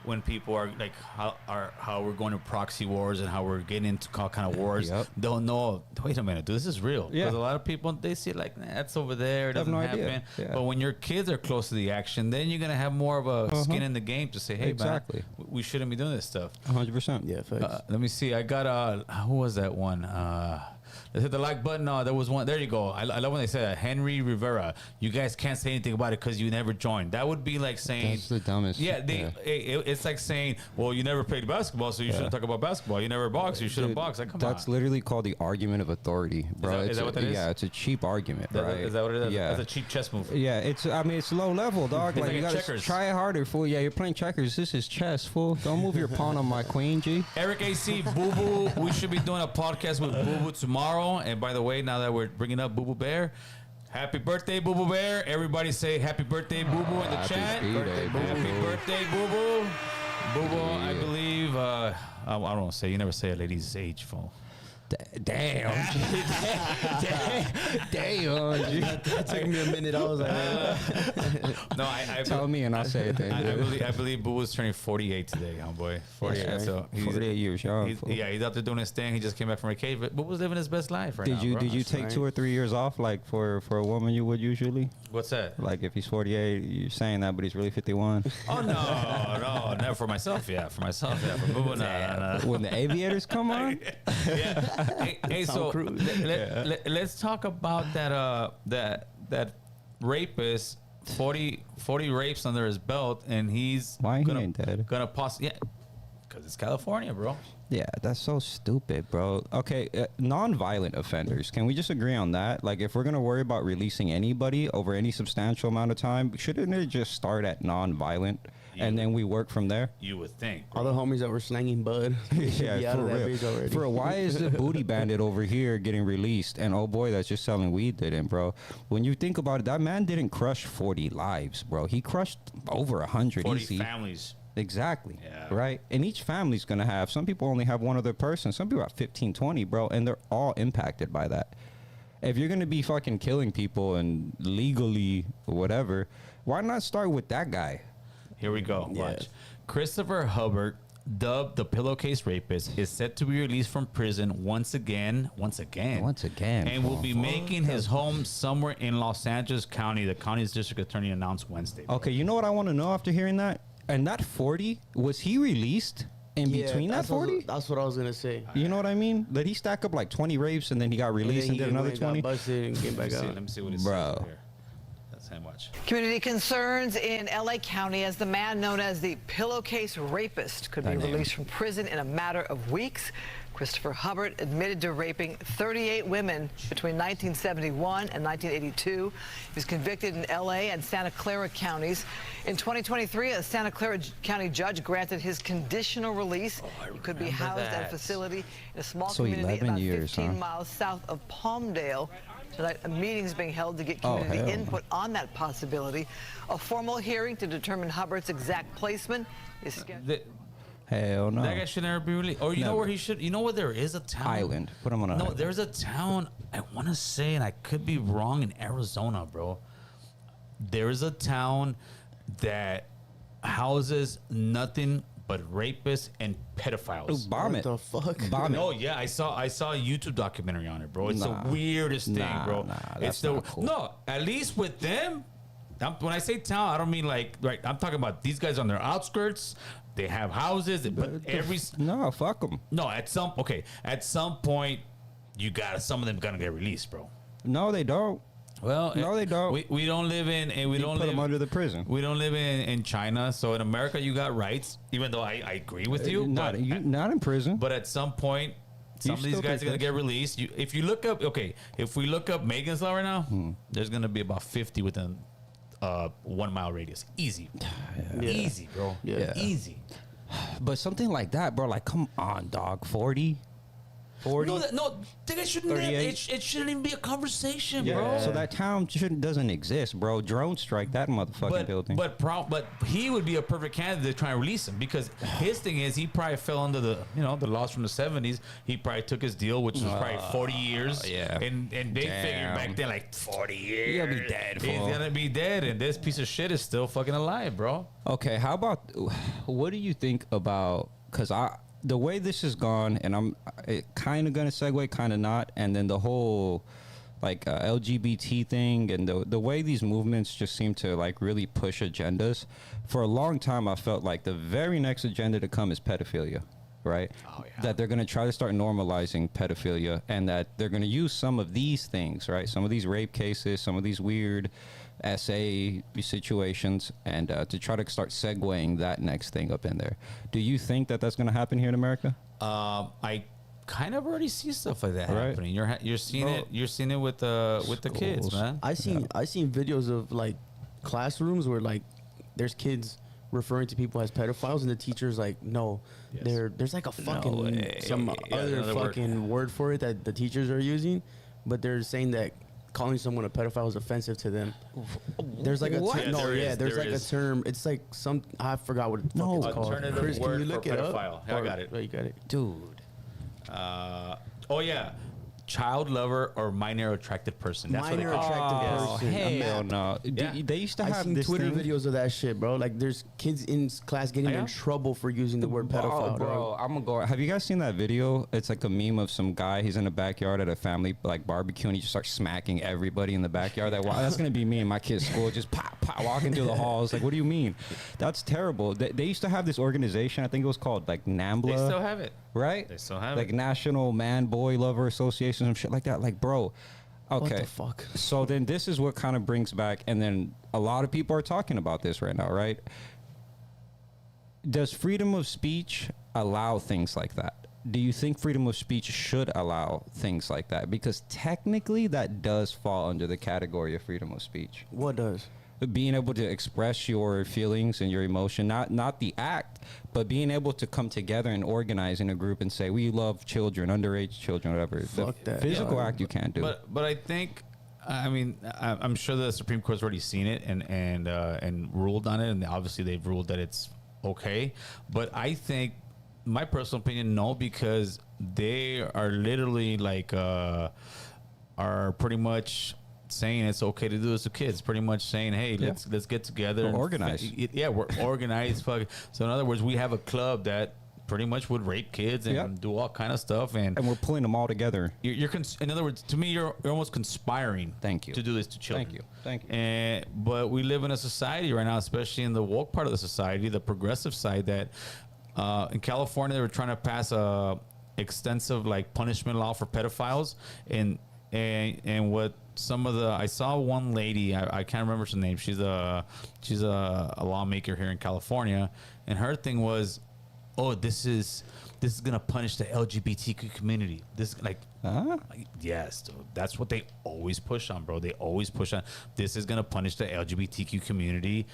when people are like how we're going to proxy wars and how we're getting into kind of wars. Yep. They'll know. Wait a minute, dude, this is real. Yeah. Because a lot of people they see it like that's over there. It They have doesn't no happen. idea. Yeah. But when your kids are close to the action, then you're gonna have more of a skin in the game to say, hey, Exactly. man, we shouldn't be doing this stuff. 100%. Yeah, facts. Let me see. I got who was that one? Let's hit the like button. There was one. There you go. I love when they say that. Henry Rivera. You guys can't say anything about it because you never joined. That would be like saying That's the dumbest. Yeah, it's like saying, well, you never played basketball, so you shouldn't talk about basketball. You never boxed, you shouldn't Dude, box. Like, come that's on. literally called the argument of authority, bro. Is that what that is? Yeah, it's a cheap argument, right? Is that what it is? Yeah. That's a cheap chess move. Yeah, it's low level, dog. It's Like like you a gotta checkers. try harder, fool. Yeah, you're playing checkers. This is chess, fool. Don't move your pawn on my queen, G. Eric AC, Boo Boo. We should be doing a podcast with Boo Boo tomorrow. And by the way, now that we're bringing up Boo Boo Bear, happy birthday, Boo Boo Bear. Everybody say happy birthday, Boo Boo in the Happy chat. birthday, Boo Happy Boo. birthday, Boo Boo. Boo Boo, I believe, I don't want to say, you never say a lady's age, fool. Damn. Damn. G. It took me a minute. I was like, No, I Tell me and I'll say it then. I believe Boo was turning 48 today, homeboy. 48. Okay. So he's 48 years young. He's, fool. yeah, he's out there doing his thing. He just came back from vacation. But Boo was living his best life right now. Did you bro. take right. 2 or 3 years off like for a woman you would usually? What's that? Like if he's 48, you're saying that, but he's really 51. Oh no, never for myself. Yeah, for myself. Yeah, for Boo. Nah. When the aviators come on, Yeah. Hey, so Cruise. let's talk about that rapist, 40 rapes under his belt, and he's Why he gonna, ain't dead? Gonna yeah, because it's California, bro. Yeah, that's so stupid, bro. Okay, non-violent offenders. Can we just agree on that? Like, if we're gonna worry about releasing anybody over any substantial amount of time, shouldn't it just start at non-violent, and then we work from there? You would think. All the homies that were slanging bud. they should be out for of that real. bitch already. For real, why is the booty bandit over here getting released, and oh boy, that's just selling weed didn't, bro? When you think about it, that man didn't crush 40 lives, bro. He crushed over 100 40 easy. families. Exactly. Yeah. Right? And each family's going to have, some people only have one other person. Some people have 15, 20, bro, and they're all impacted by that. If you're going to be fucking killing people and legally whatever, why not start with that guy? Here we go. Yeah. Watch. Christopher Hubbard, dubbed the pillowcase rapist, is set to be released from prison once again, and will be making his home somewhere in Los Angeles County. The county's district attorney announced Wednesday. Okay, you know what I want to know after hearing that? And that 40, was he released in Yeah, between that that's what- 40? That's what I was gonna say. You know what I mean? Did he stack up like 20 rapes and then he got released and, then did he another went, got 20? busted and came back out. Let me see what it Bro. says here. That's him. Watch. Community concerns in LA County as the man known as the pillowcase rapist could be That name. released from prison in a matter of weeks. Christopher Hubbard admitted to raping 38 women between 1971 and 1982. He was convicted in LA and Santa Clara counties. In 2023, a Santa Clara County judge granted his conditional release. He could be remember housed at a that. facility in a small So community 11 about years, 15 huh? miles south of Palmdale. Tonight, a meeting is being held to get Oh, community hell. input on that possibility. A formal hearing to determine Hubbard's exact placement is scheduled. Hell no. That guy should never be released. Or you know Never. where he should? You know where there is a town? Island. Put him on an No, island. there's a town. I want to say, and I could be wrong, in Arizona, bro. There is a town that houses nothing but rapists and pedophiles. Bomb What it. the fuck? Bomb it. No, yeah, I saw a YouTube documentary on it, bro. It's Nah. the weirdest thing, Nah, bro. nah, it's that's the not cool. no. At least with them, when I say town, I don't mean like right. I'm talking about these guys on their outskirts. They have houses. They put every No, fuck him. no. At some point, you got some of them gonna get released, bro. No, they don't. Well, No, they don't. We don't live in, and we You don't put live them under the prison. We don't live in China, so in America you got rights. Even though I agree with you, not, but, not in prison. but at some point, some of these still guys are get gonna this. get released. If you look up, if we look up Megan's Law right now, Hmm. there's gonna be about 50 within 1 mile radius. Easy, easy, bro. Yeah. Easy. But something like that, bro, like, come on, dog. 40? 40? No, that shouldn't. 38. It shouldn't even be a conversation, Yeah. bro. So that town doesn't exist, bro. Drone strike that motherfucking building. But he would be a perfect candidate to try and release him because his thing is he probably fell under the the laws from the 70s. He probably took his deal, which was probably 40 years. yeah. And they figured back Damn. then like 40 years. He'll be dead, He's fool. gonna be dead, and this piece of shit is still fucking alive, bro. Okay, how about, what do you think about, because the way this has gone, and I'm kind of going to segue, kind of not, and then the whole like LGBT thing and the way these movements just seem to like really push agendas. For a long time, I felt like the very next agenda to come is pedophilia, right? Oh, yeah. That they're going to try to start normalizing pedophilia and that they're going to use some of these things, right? Some of these rape cases, some of these weird SA situations, and to try to start segueing that next thing up in there. Do you think that that's going to happen here in America? I kind of already see stuff like that Right. happening. You're seeing Bro. it. You're seeing it with the kids, Schools. man. I seen videos of like classrooms where like there's kids referring to people as pedophiles and the teacher's like, no, Yes. there's like a fucking way. some Yeah, other another word. fucking word for it that the teachers are using, but they're saying that calling someone a pedophile is offensive to them. There's like a What? term, Yeah, there is, there's there like is. a term. It's like some I forgot what it's No. called. Alternative Chris, word can you look for it up? pedophile. Yeah, I got it. Oh, you got it. Dude. Oh yeah, child lover or minor attracted person. That's Minor what they call it. attracted Oh, person. A hell map. no. Yeah. They used to I have seen this Twitter thing. videos of that shit, bro. Like there's kids in class getting Oh, yeah? in trouble for using the word pedophile, Oh, bro, I'm gonna go. Have you guys seen that video? It's like a meme of some guy. He's in the backyard at a family like barbecue, and he just starts smacking everybody in the backyard. That's gonna be me in my kid's school, just pop, pop, walking through the halls. Like, what do you mean? That's terrible. They used to have this organization. I think it was called like NAMBLA. They still have it. Right? They still have like it. National Man Boy Lover Association, some shit like that. Like, bro, Okay. What the fuck? So then this is what kind of brings back, and then a lot of people are talking about this right now, right? Does freedom of speech allow things like that? Do you think freedom of speech should allow things like that? Because technically that does fall under the category of freedom of speech. What does? Being able to express your feelings and your emotion, not the act, but being able to come together and organize in a group and say we love children, underage children, whatever. Fuck The that. physical Yeah. act you can't do. But I think, I mean, I'm sure the Supreme Court's already seen it and ruled on it, and obviously they've ruled that it's okay. But I think, my personal opinion, no, because they are literally like are pretty much saying it's okay to do this to kids. Pretty much saying, hey, let's get together and organize. Yeah, we're organized. Fuck. So in other words, we have a club that pretty much would rape kids and Yep. do all kind of stuff, and and we're pulling them all together. in other words, to me, you're almost conspiring. Thank you. To do this to children. Thank you. And but we live in a society right now, especially in the woke part of the society, the progressive side, that in California they were trying to pass a extensive like punishment law for pedophiles, and what some of the I saw one lady, I can't remember her name. She's a lawmaker here in California, and her thing was, oh, this is gonna punish the LGBTQ community. This like, yes, dude, that's what they always push on, bro. They always push on. This is gonna punish the LGBTQ community,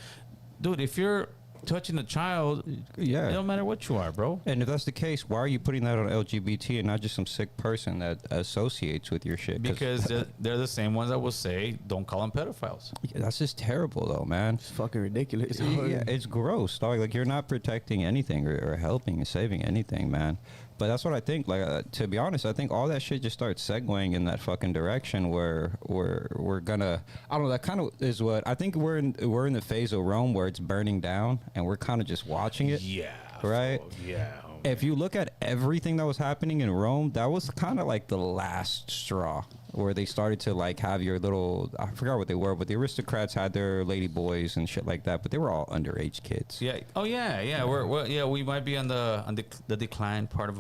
dude. If you're touching a child, Yeah. it don't matter what you are, bro. And if that's the case, why are you putting that on LGBT and not just some sick person that associates with your shit? Because they're the same ones that will say, don't call them pedophiles. that's just terrible, though, man. It's fucking ridiculous. Yeah, it's gross, dog. Like, you're not protecting anything or helping and saving anything, man. But that's what I think. Like, to be honest, I think all that shit just starts segueing in that fucking direction where we're gonna. I don't know. That kind of is what I think we're in the phase of Rome where it's burning down and we're kind of just watching it. Yeah. Right? fuck, yeah. If you look at everything that was happening in Rome, that was kind of like the last straw where they started to like have your little, I forgot what they were, but the aristocrats had their lady boys and shit like that, but they were all underage kids. Yeah. Oh yeah. Yeah. We might be on the decline part of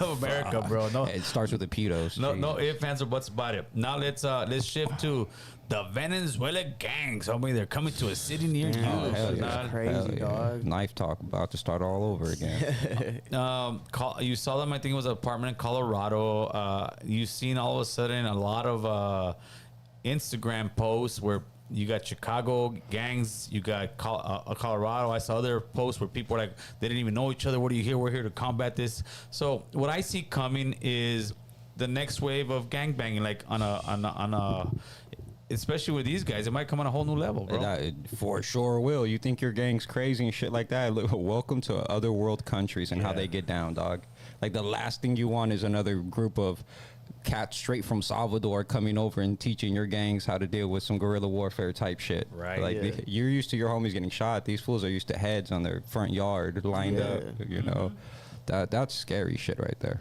America, bro. No. It starts with the pedos. No ifs, ands, or buts about it. Now let's shift to the Venezuela gangs. Homie, they're coming to a city near you. hell So yeah. now- Crazy, Hell yeah. dog. Knife talk about to start all over again. You saw them. I think it was an apartment in Colorado. You've seen all of a sudden a lot of Instagram posts where you got Chicago gangs, you got Colorado. I saw other posts where people were like, they didn't even know each other. What do you hear? We're here to combat this. So what I see coming is the next wave of gangbanging, like on a especially with these guys, it might come on a whole new level, bro. It for sure will. You think your gang's crazy and shit like that? Look, welcome to other world countries and how Yeah. they get down, dog. Like, the last thing you want is another group of cats straight from Salvador coming over and teaching your gangs how to deal with some guerrilla warfare type shit. Right. Like, Yeah. you're used to your homies getting shot. These fools are used to heads on their front yard lined Yeah. up. You know, that's scary shit right there.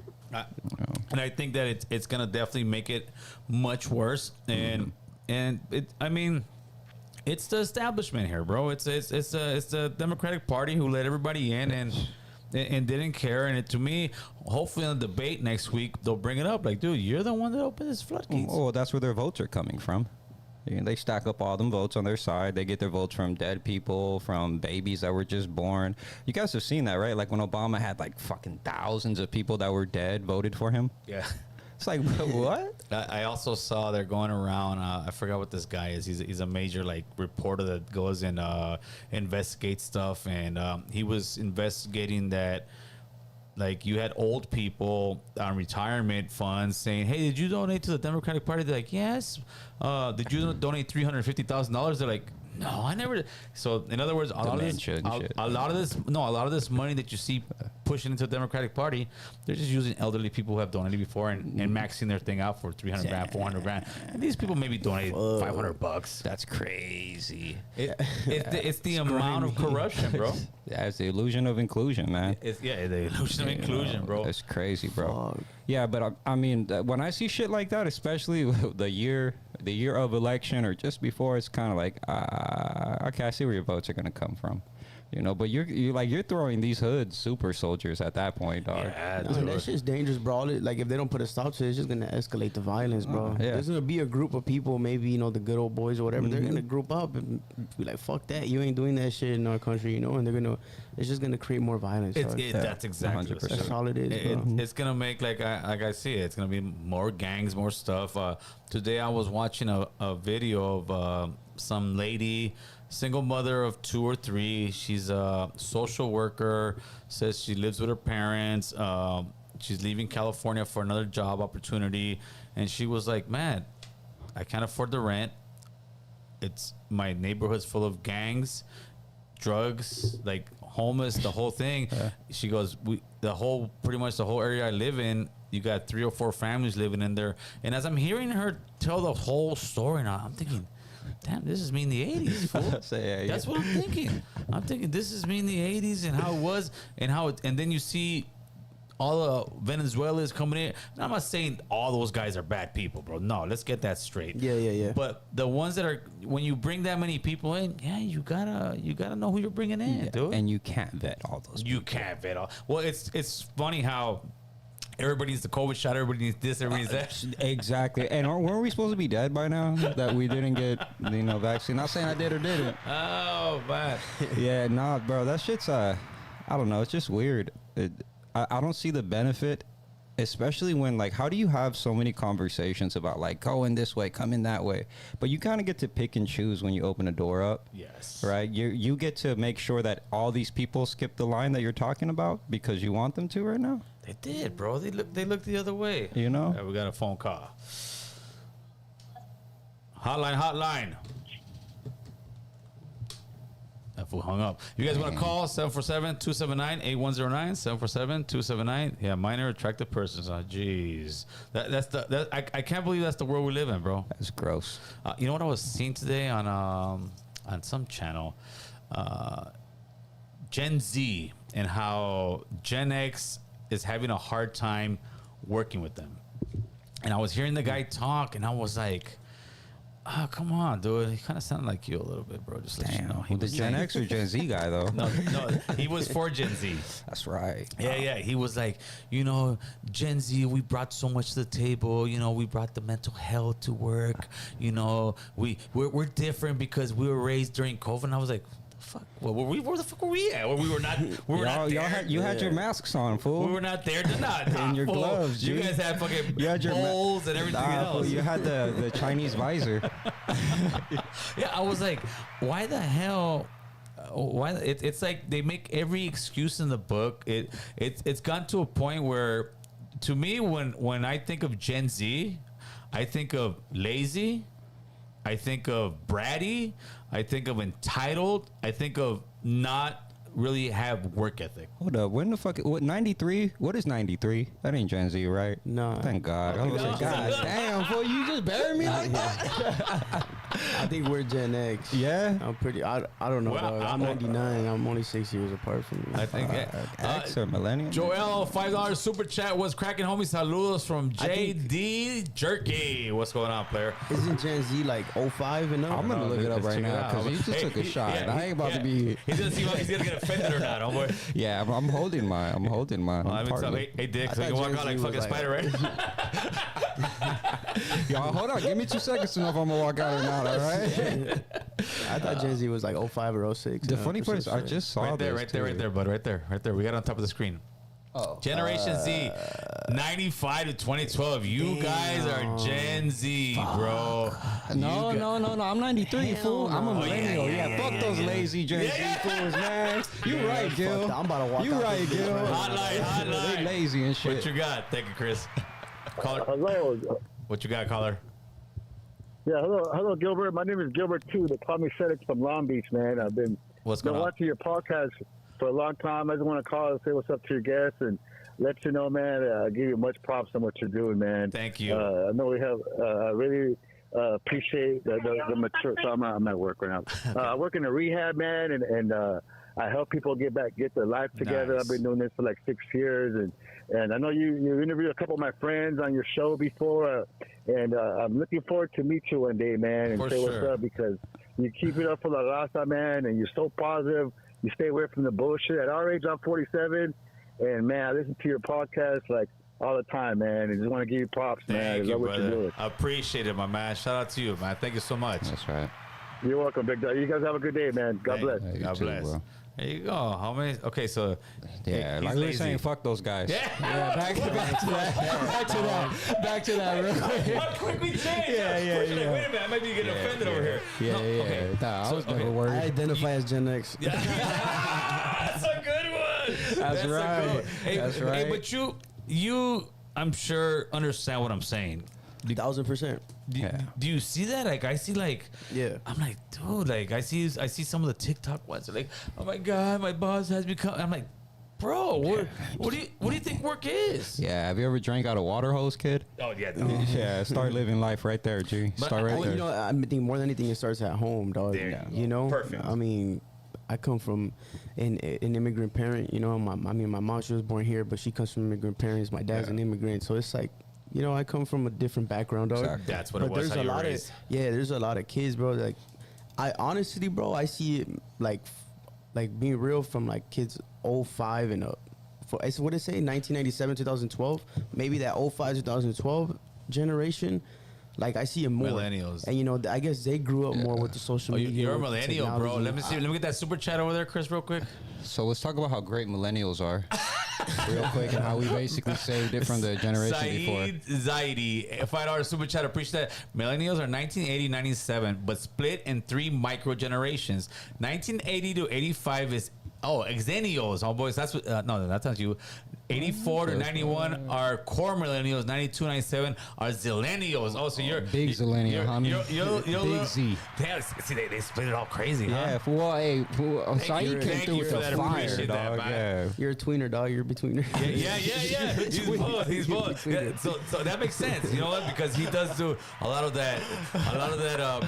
And I think that it's gonna definitely make it much worse. And I mean, it's the establishment here, bro. It's the Democratic Party who let everybody in and didn't care. And to me, hopefully in the debate next week they'll bring it up. Like, dude, you're the one that opened this floodgates. Oh, that's where their votes are coming from. You know, they stack up all them votes on their side. They get their votes from dead people, from babies that were just born. You guys have seen that, right? Like when Obama had like fucking thousands of people that were dead voted for him. Yeah. It's like, what? I also saw they're going around. I forgot what this guy is. He's a major like reporter that goes and investigates stuff, and he was investigating that. Like, you had old people on retirement funds saying, "Hey, did you donate to the Democratic Party?" They're like, "Yes." Did you donate $350,000? They're like, "No, I never did." So, in other words, a lot of this money that you see pushing into the Democratic Party, they're just using elderly people who have donated before and maxing their thing out for 300 grand, 400 grand. And these people maybe donated $500. That's crazy. It's the amount of corruption, bro. Yeah, it's the illusion of inclusion, man. The illusion of inclusion, bro. It's crazy, bro. Fuck. Yeah, but I mean, when I see shit like that, especially the year of election or just before, it's kind of like, okay, I see where your votes are gonna come from. You know, but you're throwing these hood super soldiers at that point, dog. Yeah, No, dude. that's just dangerous, bro. Like if they don't put a stop to it, it's just gonna escalate the violence, bro. Yeah. There's gonna be a group of people, maybe the good old boys or whatever. They're gonna group up and be like, "Fuck that! You ain't doing that shit in our country," and it's just gonna create more violence. dog. That's exactly 100%. That's all it is, bro. It's gonna make like I see it. It's gonna be more gangs, more stuff. Today I was watching a video of some lady, single mother of 2 or 3. She's a social worker. Says she lives with her parents. She's leaving California for another job opportunity, and she was like, "Man, I can't afford the rent. It's my neighborhood's full of gangs, drugs, like homeless, the whole thing." She goes, pretty much the whole area I live in, you got 3 or 4 families living in there. And as I'm hearing her tell the whole story now, I'm thinking, damn, this is me in the 80s, fool. That's what I'm thinking. I'm thinking this is me in the 80s and how it was and then you see all the Venezuelans coming in. Now, I'm not saying all those guys are bad people, bro. No, let's get that straight. Yeah. But the ones that are, when you bring that many people in, you gotta know who you're bringing in, dude. And you can't vet all those. You can't vet all. Well, it's funny how everybody needs the COVID shot. Everybody needs this. Everybody needs that. Exactly. And weren't we supposed to be dead by now that we didn't get vaccine? Not saying I did or didn't. Oh, man. Yeah, nah, bro. That shit's I don't know. It's just weird. I don't see the benefit, especially when how do you have so many conversations about going this way, coming that way, but you kind of get to pick and choose when you open a door up. Yes. Right. You get to make sure that all these people skip the line that you're talking about because you want them to right now. They did, bro. They looked the other way. You know. We got a phone call. Hotline. That fool hung up. You guys want to call 747-279-8109, 747-279. Yeah, minor attractive persons. Oh, jeez. I can't believe that's the world we live in, bro. That's gross. You know what I was seeing today on some channel? Gen Z and how Gen X is having a hard time working with them. And I was hearing the guy talk, and I was like, "Oh, come on, dude. He kind of sounded like you a little bit, bro. Just let you know." He The was Gen like- X or Gen Z guy though. No, he was for Gen Z. That's right. Yeah. He was like, Gen Z, we brought so much to the table. We brought the mental health to work. We're different because we were raised during COVID. And I was like, fuck. Well, where the fuck were we at? Well, we were not. We were not there. You had your masks on, fool. We were not there. Nah, And your fool. gloves, You dude. guys had fucking You had your bowls and everything Fool, else. you had the Chinese visor. Yeah, I was like, why the hell? Why? It's like they make every excuse in the book. It's gotten to a point where, to me, when I think of Gen Z, I think of lazy, I think of bratty, I think of entitled, I think of not really have work ethic. Hold up, when the fuck? What 93? What is 93? That ain't Gen Z, right? No. Thank God. I was like, God damn, fool, you just buried me like that. I think we're Gen X. Yeah. I'm pretty. I don't know. Well, dog. I'm 99. I'm only 6 years apart from you. I think. X or millennium? Joel, $5 super chat was cracking, homie. Saludos from JD Jerky. What's going on, player? Isn't Gen Z like 05 and up? I'm gonna look it up Let's right check it now out. because he just took a shot. Yeah, I ain't about to be. He's gonna see if he's gonna get offended or not. Homeboy. Yeah, I'm holding mine. I'm holding mine. Well, I I'm mean, so, partly- hey, Dick, I so you can thought walk Gen out like Z fucking was like- Spider, right? Y'all, hold on. Give me 2 seconds to know if I'm gonna walk out or not. All right. I thought Gen Z was like 05 or 06. The funny part is, I just saw Right there, this right there, right too. there, bud. Right there. We got it on top of the screen. Oh. Generation Z, 95 to 2012. You guys are Gen Z, bro. No, You no, I'm 93, fool. I'm a no. millennial. Yeah, fuck those lazy Gen Z fools, man. You right, Gil. fuck that. I'm about to walk You out right, this bitch Gil. right now. Hotline. They lazy and What shit. you got? Thank you, Chris. Caller. Hello. What you got, caller? Yeah, hello, Gilbert. My name is Gilbert too. They call me FedEx from Long Beach, man. I've been What's going on? watching your podcast for a long time. I just want to call and say what's up to your guests and let you know, man. I give you much props on what you're doing, man. Thank you. I know we have really appreciate the mature. So I'm at work right now. I work in a rehab, man, and I help people get their life together. Nice. I've been doing this for like 6 years, and I know you interviewed a couple of my friends on your show before, and I'm looking forward to meet you one day, man, and For say sure. what's up because you keep it up for La Raza, man, and you're so positive. You stay away from the bullshit. At our age, I'm 47, and man, I listen to your podcast like all the time, man. And just want to give you props, man. Thank I you, love what you're brother. doing. I appreciate it, my man. Shout out to you, man. Thank you so much. That's right. You're welcome, big dog. You guys have a good day, man. God bless. Hey, you God too, bless. bro. There you go. How many? Okay, so Yeah, he's like we were lazy. saying, fuck those guys. Yeah. back to that. Back to that real quick. How quick we changed. Yeah, yeah, First you're yeah. like, wait a minute, I might be getting offended over here. Yeah, No, yeah. okay. Nah, I So, was okay. never I worried. identify as Gen X. That's a good one. That's a good right. one. Hey, That's Hey, right. but you, I'm sure understand what I'm saying. 1000%. Do you see that? Like I see, like Yeah. I'm like, dude, like I see some of the TikTok ones. They're like, oh my god, my boss has become. I'm like, bro, what do you think work is? Yeah, have you ever drank out of water hose, kid? Oh yeah, Yeah, start living life right there, G. But Start right Well, there. you know, I think more than anything, it starts at home, dog. There you You know, Perfect. I mean, I come from an immigrant parent. You know, my mom, she was born here, but she comes from immigrant parents. My dad's an immigrant, so it's like, you know, I come from a different background, dog. Exactly. That's what but it was. there's How a you were lot of raised. there's a lot of kids, bro. Like, I honestly, bro, I see it like being real from like kids 05 and up. It's what it say 1997 2012, maybe that 05 2012 generation. Like I see it more. Millennials. And you know, I guess they grew up more with the social Oh, media. you're a with millennial, bro. technology. Let me see. Let me get that super chat over there, Chris, real quick. So let's talk about how great millennials are, real quick, and how we basically saved it from the generation before. Saeed Zaidi, $5 super chat. Appreciate that. Millennials are 1980, 97, but split in 3 micro generations. 1980 to 85 is Xennials. Oh boys, that's what. No, that's not you. 84 to 91 are core millennials. 92, 97 are zillennials. Oh, so you're Big zillennial, homie. Big Z. Damn, see, they split it all crazy, Yeah, huh? fool. Hey, fool. Saeed you, came thank through you with for the that. fire, Appreciate that, dog. man. Yeah. You're a tweener, dog. You're a betweener. Yeah. He's both. He's both. Yeah, so that makes sense. You know what? Because he does do a lot of that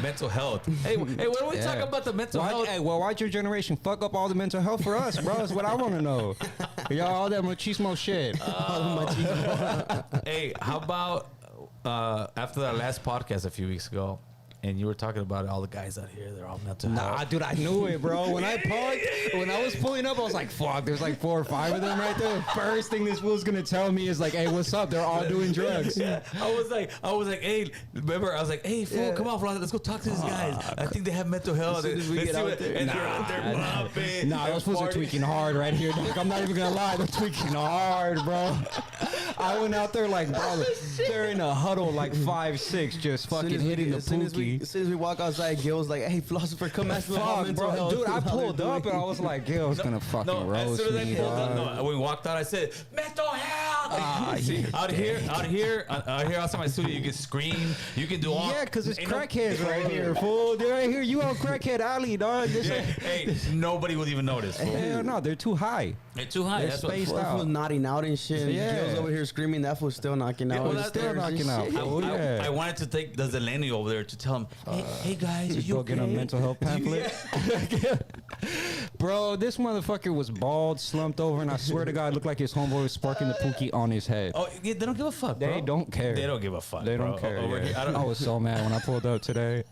mental health. Hey, what do we talk about the mental health? Hey, well, why'd your generation fuck up all the mental health for us, bro? That's what I want to know. Y'all, all that machismo shit. Hey, how about after that last podcast a few weeks ago, and you were talking about all the guys out here, they're all mental health. Nah, dude, I knew it, bro. When I parked, when I was pulling up, I was like, fuck, there's like 4 or 5 of them right there. First thing this fool's gonna tell me is like, hey, what's up? They're all doing drugs. Yeah, I was like, hey, remember? I was like, hey, fool, come on, let's go talk to these guys. I think they have mental health. soon as we Let's get see out what- there. and they're out there mopping. Nah, they're those fools are farting. tweaking hard right here, dog. I'm not even gonna lie, they're tweaking hard, bro. I went out there like, bro, they're in a huddle like 5'6", just fucking hitting the as soon pookie. as we walk outside, Gil was like, "Hey, philosopher, come ask me about Fuck, mental bro. health." Dude, I How they're pulled up doing. and I was like, Gil's gonna fucking No, as roast soon as I me, pulled up, dog. no, when we walked out, I said, mental health. See, out here outside my studio, you can scream, you can do all. Yeah, because it's ain't no- crackheads right here, fool. They're right here. You on Crackhead Alley, dog. This Yeah, hey, nobody will even notice. Fool. Hell no, they're too high. They're too high. They're That's what. spaced That out. fool's nodding out and shit. Yeah. Gil's over here screaming. That fool's still knocking out. well, on the that's still stairs and knocking out, shit. fool. Yeah. I wanted to take the Zeleny over there to tell him, hey guys, He's you looking okay? a mental health pamphlet. Bro, this motherfucker was bald, slumped over, and I swear to God, looked like his homeboy was sparking the pookie on his head. Oh, yeah, they don't give a fuck. They bro. don't care. They don't give a fuck. They bro. don't care. Over yeah. here, I don't, I was so mad when I pulled up today.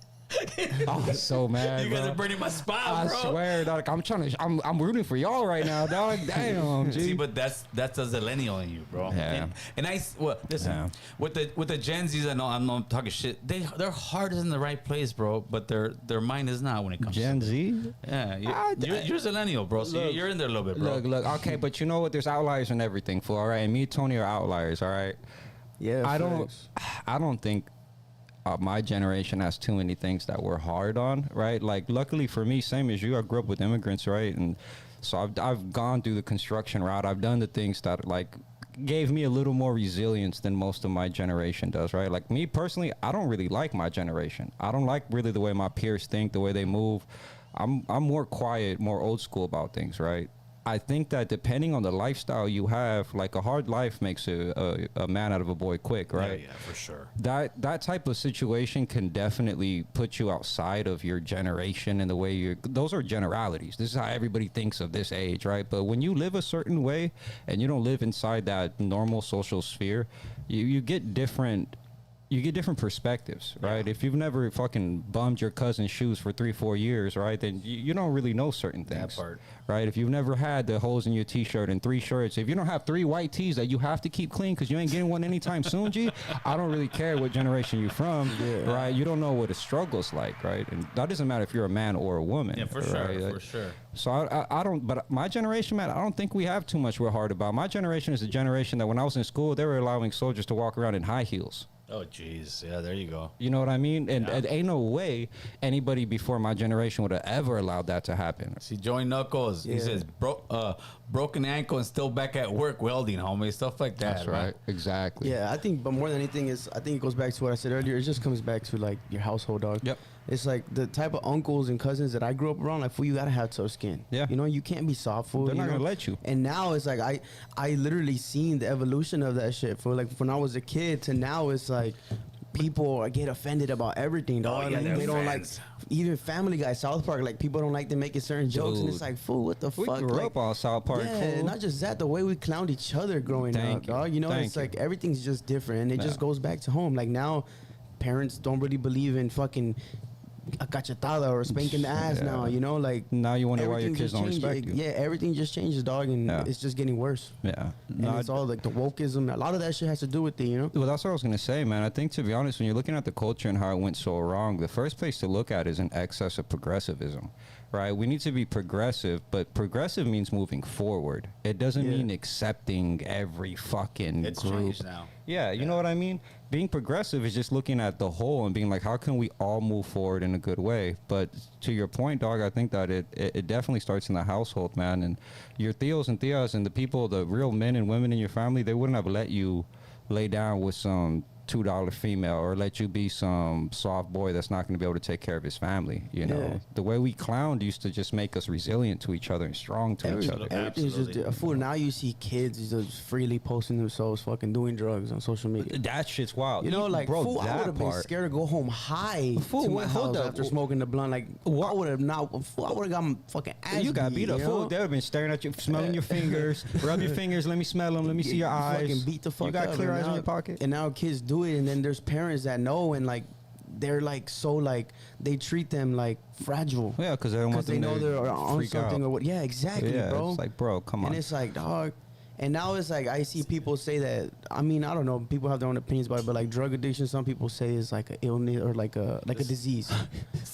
I was so mad, you guys bro. are burning my spot, I bro. swear, dog. I'm rooting for y'all right now, dog. Damn, G. See, but that's a Zillennial in you, bro. Yeah. And well, listen, Yeah. with the Gen Zs, I know I'm not talking shit. Their heart is in the right place, bro, but their mind is not when it comes Gen to Z? Yeah, Ah, you're Zillennial, bro. So Look, you're in there a little bit, bro. Look, okay, but you know what? There's outliers and everything, fool. All right, and me, and Tony are outliers. All right. Yeah, I facts. don't think my generation has too many things that we're hard on, right? Like, luckily for me, same as you, I grew up with immigrants, right? And so I've gone through the construction route. I've done the things that like gave me a little more resilience than most of my generation does, right? Like me personally, I don't really like my generation. I don't like really the way my peers think, the way they move. I'm more quiet, more old school about things, right? I think that depending on the lifestyle you have, like a hard life makes a man out of a boy quick, right? Yeah, for sure. That type of situation can definitely put you outside of your generation and the way you're. Those are generalities. This is how everybody thinks of this age, right? But when you live a certain way and you don't live inside that normal social sphere, you get different you get different perspectives, right? If you've never fucking bummed your cousin's shoes for 3-4 years, right, then you don't really know certain things. part. Right? If you've never had the holes in your t-shirt and 3 shirts, if you don't have 3 white tees that you have to keep clean because you ain't getting one anytime soon, G, I don't really care what generation you're from, right? You don't know what a struggle's like, right? And that doesn't matter if you're a man or a woman. Yeah, for right? sure, for sure. So I don't, but my generation, man, I don't think we have too much we're hard about. My generation is a generation that when I was in school, they were allowing soldiers to walk around in high heels. Oh, jeez. Yeah, there you go. You know what I mean? And ain't no way anybody before my generation would have ever allowed that to happen. See, Joey Knuckles, he says, broken ankle and still back at work welding, homie. Stuff like that. That's right. Exactly. Yeah, I think, but more than anything is, I think it goes back to what I said earlier. It just comes back to like your household, dog. Yep. It's like the type of uncles and cousins that I grew up around. Like, fool, you gotta have tough skin. Yeah. You know, you can't be soft, fool. They're you not know? gonna let you. And now it's like I literally seen the evolution of that shit. For like when I was a kid to now, it's like people get offended about everything, dog. yeah, Like, they're they don't like fans. even Family Guy, South Park. Like, people don't like to make certain jokes, and it's Dude. like, fool, what the We fuck? grew Like, up on South Park. yeah, fool. not just that, the way we clowned each other growing Thank up, you. dog. You know, Thank it's you. like everything's just different, and it just Yeah. goes back to home. Like now, parents don't really believe in fucking a cachetada or spanking the ass Yeah. now. You know, like Now you wonder why your everything kids just don't changed. respect you. Yeah, everything just changes, dog, and Yeah. it's just getting worse. Yeah. And No, it's all like the wokeism. A lot of that shit has to do with it, you know. Well, that's what I was going to say, man. I think, to be honest, when you're looking at the culture and how it went so wrong, the first place to look at is an excess of progressivism, right? We need to be progressive, but progressive means moving forward. It doesn't Yeah. mean accepting every fucking It's group. changed now. Yeah, you know what I mean? Being progressive is just looking at the whole and being like, how can we all move forward in a good way? But to your point, dog, I think that it definitely starts in the household, man. And your tios and tias and the people, the real men and women in your family, they wouldn't have let you lay down with some $2 female or let you be some soft boy that's not going to be able to take care of his family. You know, Yeah. the way we clowned used to just make us resilient to each other and strong to each other. Everything's just Absolutely. a fool. Now you see kids just freely posting themselves fucking doing drugs on social media. That shit's wild. You know, like, bro, fool, I that would have been part. scared to go home high Fool, to my wait, hold house up. after smoking the blunt. Like, What? I would have not. Fool, I would have got my fucking ass You got beat up. you Fool, know? they would have been staring at you, smelling your fingers. Rub your fingers. Let me smell them. Let me see your You eyes. Fucking beat the fuck You got up, clear and eyes in now- your pocket. And now kids do it, and then there's parents that know, and like they're like so like they treat them like fragile. Yeah, because they don't want Because they them know to they're on freak something out. or what. Yeah, exactly, Yeah, bro. it's like, bro, come on. And it's like, dog. And now it's like I see people say that. I mean, I don't know. People have their own opinions about it, but like drug addiction, some people say is like an illness or like a disease.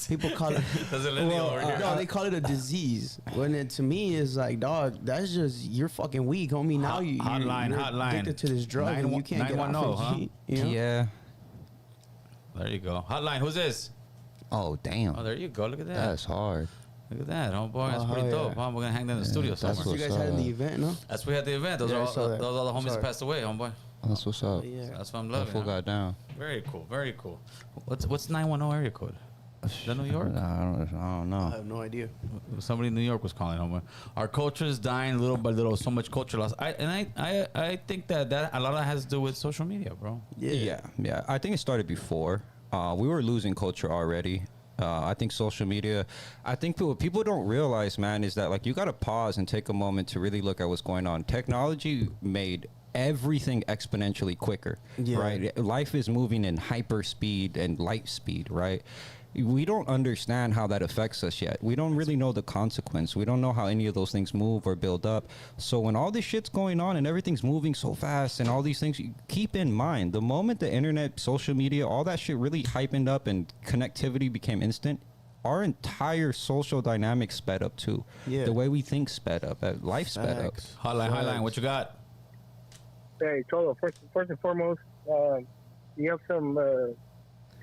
People call it. There's a lineal over here. No, they call it a disease. When it to me is like, dog, that's just you're fucking weak, homie. Now Hot- you're hotline. addicted to this drug, and you can't get off 910, it. You know? Yeah. There you go. Hotline, who's this? Oh, damn. Oh, there you go. Look at that. That's hard. Look at that, homeboy. That's Oh, pretty hell dope. yeah. Huh? We're gonna hang that in the studio that's somewhere. That's what you what's guys had in up. the event, no? That's we had the event. Those Yeah, are I all, saw that. those are the homies Sorry. that passed away, homeboy. That's what's up. Yeah. That's what I'm That loving. fool huh? got down. Very cool. Very cool. What's 910 area code? Is that New York? I don't I know. have no idea. Somebody in New York was calling home. Our culture is dying little by little. So much culture loss. I think that a lot of that has to do with social media, bro. Yeah. I think it started before. We were losing culture already. I think social media. I think what people don't realize, man, is that like you got to pause and take a moment to really look at what's going on. Technology made everything exponentially quicker, Yeah. right? Life is moving in hyper speed and light speed, right? We don't understand how that affects us yet. We don't really know the consequence. We don't know how any of those things move or build up. So when all this shit's going on and everything's moving so fast and all these things, you keep in mind the moment the internet, social media, all that shit really hypened up and connectivity became instant, our entire social dynamic sped up too. Yeah. The way we think sped up, life sped up. Facts. Hotline. What you got? Hey, Cholo, first and foremost, you have some,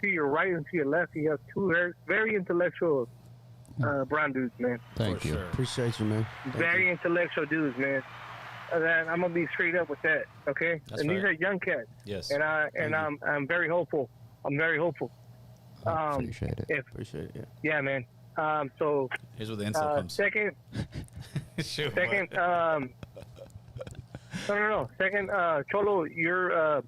to your right and to your left, you have two very intellectual brown dudes, man. Thank For you. sure. Appreciate you, man. Very intellectual dudes, man. And I'm gonna be straight up with that, okay? That's and these right. are young cats, Yes. and I'm very hopeful. I'm very hopeful. Appreciate it. Appreciate it. Yeah, man. So Here's where the insult comes. second, Shoot, second, what? no. Second, Cholo, you're.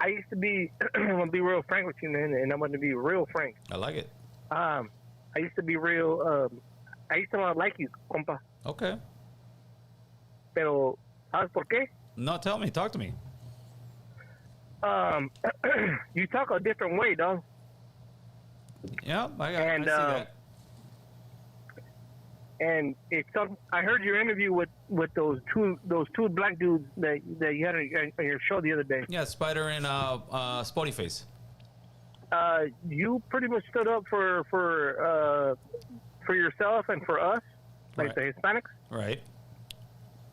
I used to be. I'm gonna be real frank with you, man, and I'm gonna be real frank. I like it. I used to be real. I used to not like you, compa. Okay. Pero, ¿sabes por qué? No, tell me. Talk to me. you talk a different way, dog. Yeah, I And, see that. And I heard your interview with those two black dudes that you had on your show the other day. Yeah, Spider and Spotty Face. You pretty much stood up for yourself and for us, like the Hispanics, Right.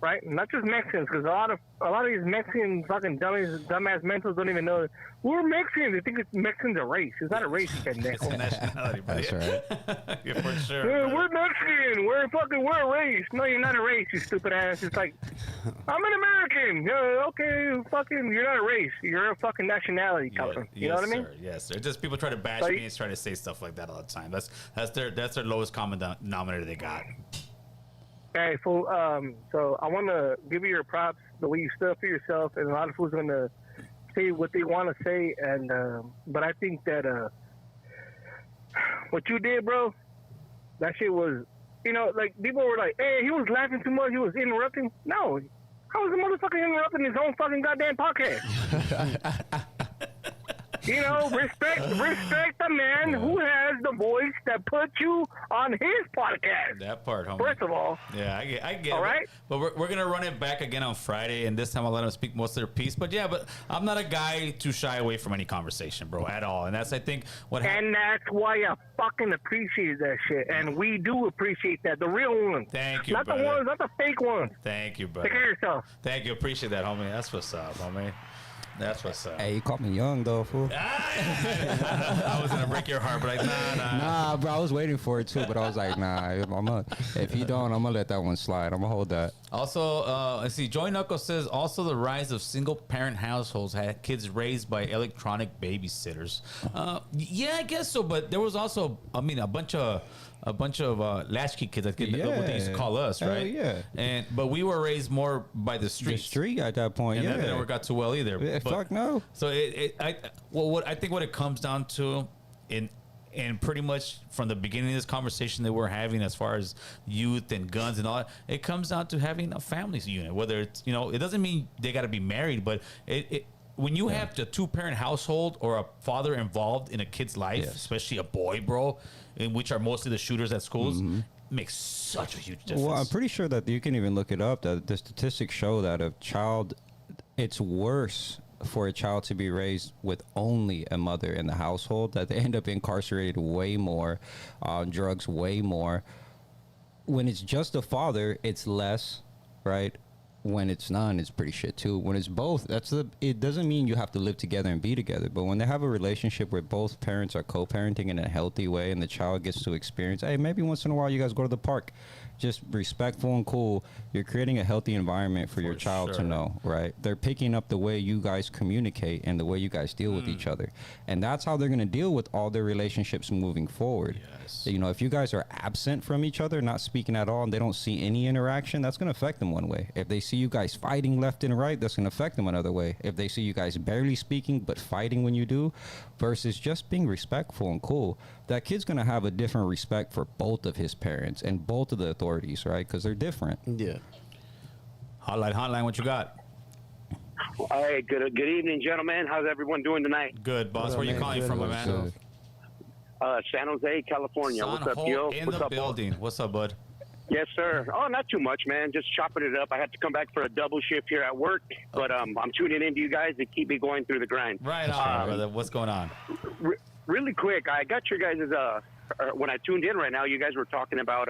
right? Not just Mexicans, because a lot of these Mexican fucking dumbass mentals don't even know we're Mexicans. They think Mexicans a race. It's not a race, you It's a pendejo. nationality, buddy. That's right. Yeah, for sure. Yeah, we're Mexican. We're a race. No, you're not a race, you stupid ass. It's like, I'm an American. Yeah, okay, fucking, you're not a race. You're a fucking nationality, Calvin. You know what I mean? Sir. Yes, sir. Just people try to bash So me and try to say stuff like that all the time. That's their lowest common denominator they got. Hey, fool. So I want to give you your props, the way you stood up for yourself, and a lot of fools are gonna say what they want to say, and but I think that what you did, bro, that shit was, like people were like, "Hey, he was laughing too much. He was interrupting." No, how was the motherfucker interrupting his own fucking goddamn podcast? Respect the man who has the voice that put you on his podcast. That part, homie. First of all, Yeah, I get All it. right. But we're going to run it back again on Friday, and this time I'll let them speak most of their piece. But yeah, but I'm not a guy to shy away from any conversation, bro, at all. And that's, I think, what happened. and that's why I fucking appreciate that shit. And we do appreciate that. The real ones. Thank you, Not brother. the ones, not the fake ones. Thank you, Take care brother. of yourself. Thank you. Appreciate that, homie. That's what's up, homie. That's what's up. Hey, you called me young though, fool. I was going to break your heart, but nah. Nah, bro, I was waiting for it too, but I was like, nah. If you don't, I'm gonna let that one slide. I'm gonna hold that. Also, let's see. Joy Knuckles says also the rise of single-parent households had kids raised by electronic babysitters. Yeah, I guess so. But there was also, a bunch of latchkey kids. What they used to call us, Hell right? yeah. But we were raised more by the The streets. street at that point, And yeah. that never got too well either. Yeah, But- fuck no. So I think what it comes down to, and pretty much from the beginning of this conversation that we're having, as far as youth and guns and all that, it comes down to having a family unit. Whether it's it doesn't mean they got to be married, but when you have the two-parent household or a father involved in a kid's life, Yes. especially a boy, bro, in which are mostly the shooters at schools, makes such a huge difference. Well, I'm pretty sure that you can even look it up. That the statistics show that it's worse for a child to be raised with only a mother in the household, that they end up incarcerated way more, drugs way more. When it's just a father, it's less, right? When it's none, it's pretty shit too. When it's both, it doesn't mean you have to live together and be together. But when they have a relationship where both parents are co-parenting in a healthy way and the child gets to experience, hey, maybe once in a while you guys go to the park, just respectful and cool. You're creating a healthy environment for your child to sure. know, right? They're picking up the way you guys communicate and the way you guys deal with each other. And that's how they're going to deal with all their relationships moving forward. Yes. If you guys are absent from each other, not speaking at all, and they don't see any interaction, that's going to affect them one way. If they see you guys fighting left and right, that's going to affect them another way. If they see you guys barely speaking but fighting when you do, versus just being respectful and cool, that kid's going to have a different respect for both of his parents and both of the authorities, right? Because they're different. Yeah. Hotline, what you got? Hey, good evening, gentlemen. How's everyone doing tonight? Good, boss. Where you man? calling Good, from, my what's man? San Jose, California. San What's up, Ho Gil? in What's the up, Paul? building. What's up, bud? Yes, sir. Oh, not too much, man. Just chopping it up. I had to come back for a double shift here at work, but I'm tuning in to you guys to keep me going through the grind. Right on, brother. What's going on? Really quick, I got your guys' when I tuned in right now, you guys were talking about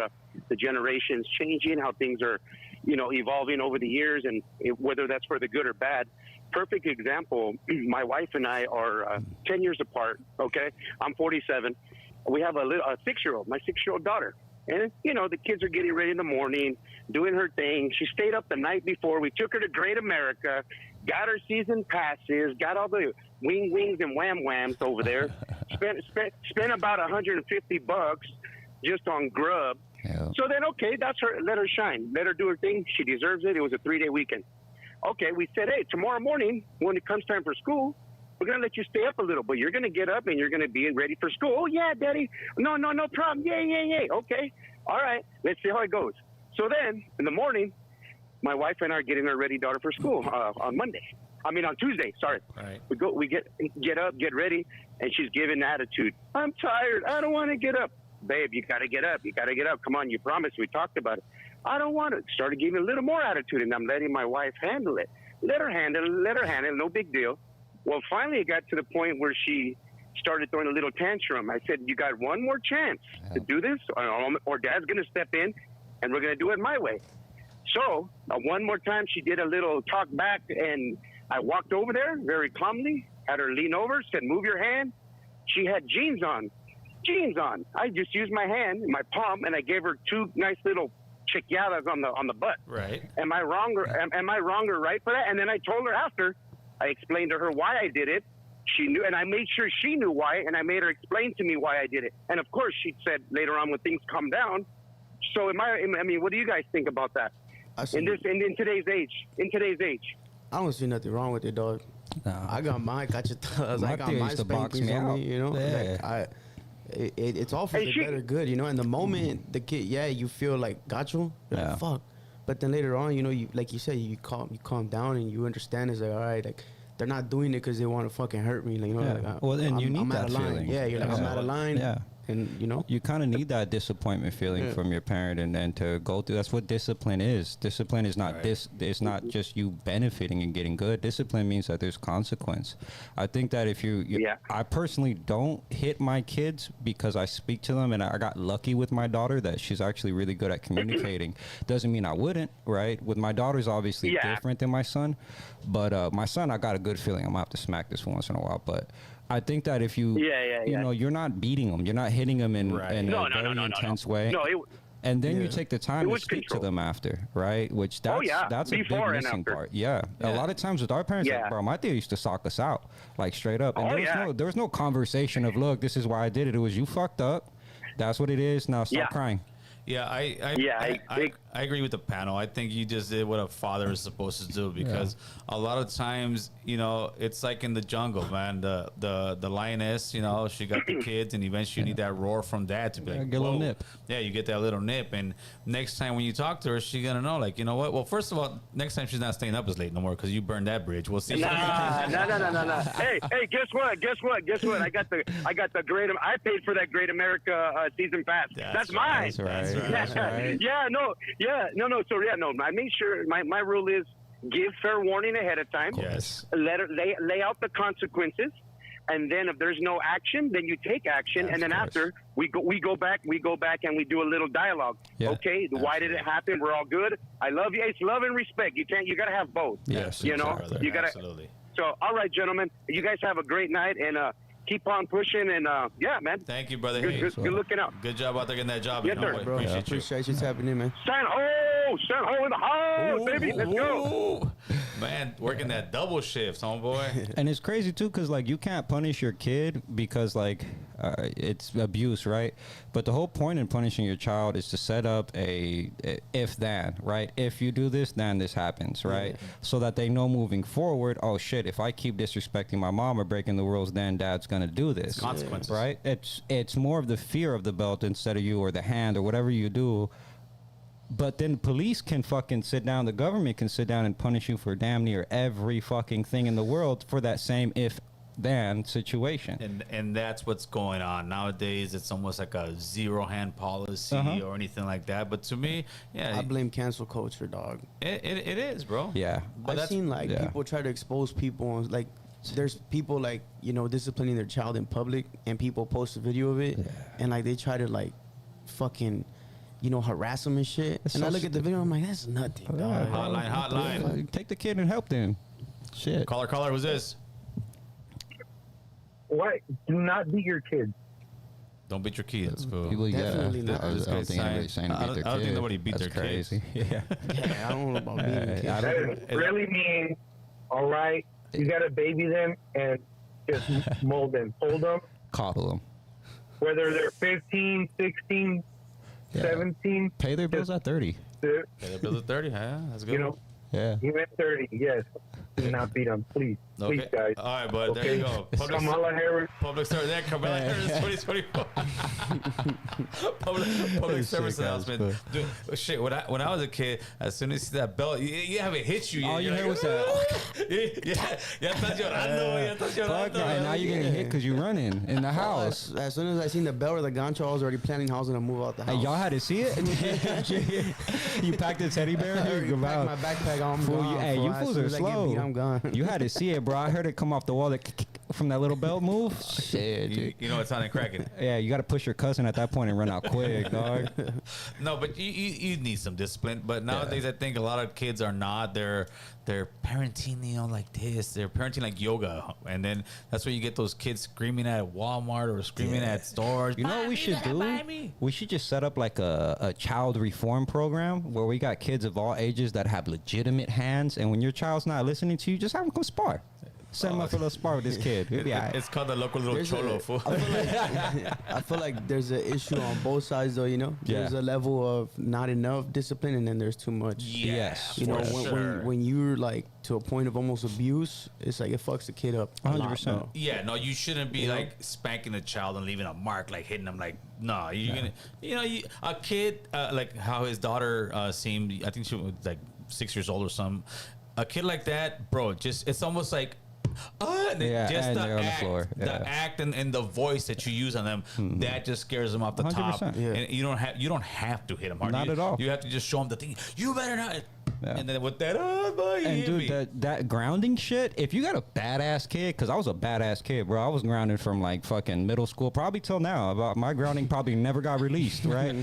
the generations changing, how things are, evolving over the years, and whether that's for the good or bad. Perfect example, my wife and I are 10 years apart, okay? I'm 47. We have a 6-year-old, my 6-year-old daughter. And, the kids are getting ready in the morning, doing her thing. She stayed up the night before. We took her to Great America, got her season passes, got all the wings and whams over there. spent about $150 just on grub. Yeah. So then, okay, that's her. Let her shine. Let her do her thing. She deserves it. It was a 3-day weekend. Okay, we said, hey, tomorrow morning when it comes time for school, we're going to let you stay up a little, but you're going to get up and you're going to be ready for school. Oh, yeah, Daddy. No problem. Yeah. Okay. All right. Let's see how it goes. So then in the morning, my wife and I are getting her ready daughter for school on Tuesday. Sorry. Right. We get up, get ready, and she's giving attitude. I'm tired. I don't want to get up. Babe, you got to get up. You got to get up. Come on, you promised. We talked about it. I don't want to. Started giving a little more attitude, and I'm letting my wife handle it. Let her handle it. No big deal. Well, finally, it got to the point where she started throwing a little tantrum. I said, you got one more chance to do this, or Dad's going to step in, and we're going to do it my way. So one more time, she did a little talk back, and I walked over there very calmly, had her lean over, said, move your hand. She had jeans on. I just used my hand, my palm, and I gave her two nice little chiquiadas on the butt. Right. Am I wrong or right for that? And then I told her after, I explained to her why I did it. She knew, and I made sure she knew why, and I made her explain to me why I did it. And of course, she said later on when things calm down. So what do you guys think about that? In today's age? I don't see nothing wrong with it, dog. No. I got my thugs. I got theory my is to box spankings me on out. me, you know. Yeah. Like, it's all for Hey, the better good, you know. In the moment, the kid, you feel like got you, you're Yeah. like, fuck. But then later on, you know, you like you said, you calm down and you understand. It's like, all right, like they're not doing it because they want to fucking hurt me, like, you know. Yeah. Like, Well, then you I'm need out that of line. feeling. Yeah, you're like, I'm Yeah. out of line. Yeah. And you know, You kind of need that disappointment feeling Yeah. from your parent, and then to go through. That's what discipline is. Discipline is not Right. It's not just you benefiting and getting good. Discipline means that there's consequence. I think that if I personally don't hit my kids because I speak to them, and I got lucky with my daughter that she's actually really good at communicating. Doesn't mean I wouldn't, right? With my daughter's obviously different than my son, but my son, I got a good feeling I'm gonna have to smack this once in a while, but. I think that if you, you know, you're not beating them, you're not hitting them in a very intense way. No, and then you take the time to speak control. to them after, right? Which that's a big Before and missing after. part. Yeah. A lot of times with our parents, like, bro, my dad used to sock us out, like straight up. And there was no conversation of, look, this is why I did it. It was, you fucked up. That's what it is. Now stop crying. Yeah, I agree with the panel. I think you just did what a father is supposed to do, because a lot of times, you know, it's like in the jungle, man. The lioness, you know, she got the kids, and eventually you need that roar from dad to be like, get a little "Whoa." nip. Yeah, you get that little nip, and next time when you talk to her, she's gonna know, like, you know what? Well, first of all, next time she's not staying up as late no more because you burned that bridge. We'll see. No. Hey, guess what? I got the great. I paid for that Great America season pass. That's mine. That's right. That's right. No. I make sure my rule is give fair warning ahead of time. Yes. Let her lay out the consequences, and then if there's no action, then you take action, and then after we go back and we do a little dialogue. Yeah. Okay, why did it happen? We're all good. I love you. It's love and respect. You gotta have both. Yes, you know, brother. you gotta. Absolutely. So, all right, gentlemen, you guys have a great night, and keep on pushing, and man. Thank you, brother. Good looking out. Good job out there getting that job. Yes, you know, sir. I bro, appreciate you. you tapping in, man. San Ho in the house, baby. Let's go. Ooh. Man, working that double shift, homeboy. And it's crazy too, because like you can't punish your kid because like it's abuse, right? But the whole point in punishing your child is to set up a if then, right? If you do this, then this happens, right? So that they know moving forward, oh shit, if I keep disrespecting my mom or breaking the rules, then dad's gonna do this. Consequences. Right? It's more of the fear of the belt instead of you or the hand or whatever you do. But then police can fucking sit down, the government can sit down and punish you for damn near every fucking thing in the world for that same if-then situation. And that's what's going on nowadays. It's almost like a zero hand policy or anything like that. But to me, I blame cancel culture, dog. it is, bro. Yeah. But I've seen like people try to expose people on, like, there's people like, you know, disciplining their child in public, and people post a video of it, and like they try to like fucking, you know, harass them and shit. It's and so I look at the video, I'm like, that's nothing, dog. Hotline. Take the kid and help them. Shit. Caller, who's this? What? Do not beat your kids. Don't beat your kids, fool. People, Definitely not. I This don't guy's think anybody's saying to I beat their don't kid. think nobody beat That's their crazy. kids. Yeah. Yeah, I don't know about beating kids. I That don't- is really mean. All right, you gotta baby them and just mold them, hold them, Coddle them. whether they're 15, 16, Yeah. 17. Pay their bills at 30. Okay, the bill is 30, huh? That's good. You know, Yeah. even 30. Yes, do not beat them, please. Okay. Please, guys. All right, bud. There you go. Kamala Harris. Public service. There, Kamala Harris 2024. public service Sick ass, announcement. Dude, shit. When I was a kid, as soon as you see that bell, you haven't hit you yet. All you You're heard was that. Ya estás llorando. Ya estás Fuck, llorando. and now you're getting hit because you're running in the house. As soon as I seen the bell or the gancho, I was already planning how I was gonna move out the house. Hey, y'all had to see it. You packed a teddy bear. I already You're packed about- my backpack. I'm Fool, gone. hey, fool. you As fools soon are as I get slow. beat, I'm gone. You had to see it, bro. I heard it come off the wall from that little belt move. Shit, dude. You know it's on and cracking. Yeah, you got to push your cousin at that point and run out quick, dog. No, but you need some discipline. But nowadays, I think a lot of kids are not. They're parenting, like this. They're parenting like yoga, and then that's where you get those kids screaming at Walmart or screaming at stores. You know what we should do? We should just set up like a child reform program where we got kids of all ages that have legitimate hands, and when your child's not listening to you, just have them come spar. Send them up for a little spar with this kid. He'll be all right. It's called the local little There's cholo. a- Fool. I feel like there's an issue on both sides, though. You know, there's Yeah. a level of not enough discipline, and then there's too much. Yes, You know, for when, sure. when you're like to a point of almost abuse, it's like it fucks the kid up. a lot, 100%. bro. Yeah, no, you shouldn't be You know? like spanking a child and leaving a mark, like hitting them. Like, no, you're gonna, a kid, like how his daughter seemed. I think she was like 6 years old or something. A kid like that, bro, it's almost like. And then Yeah, just and the they're on the act, floor. Yeah. the act and the voice that you use on them, that just scares them off the top. 100%. Yeah. And you don't have to hit them hard. Not You- at all. You have to just show them the thing. You better not. Yeah. And then with that, boy, he And hit dude, me. that grounding shit, if you got a badass kid, because I was a badass kid, bro. I was grounded from like fucking middle school, probably till now. About my grounding probably never got released, right?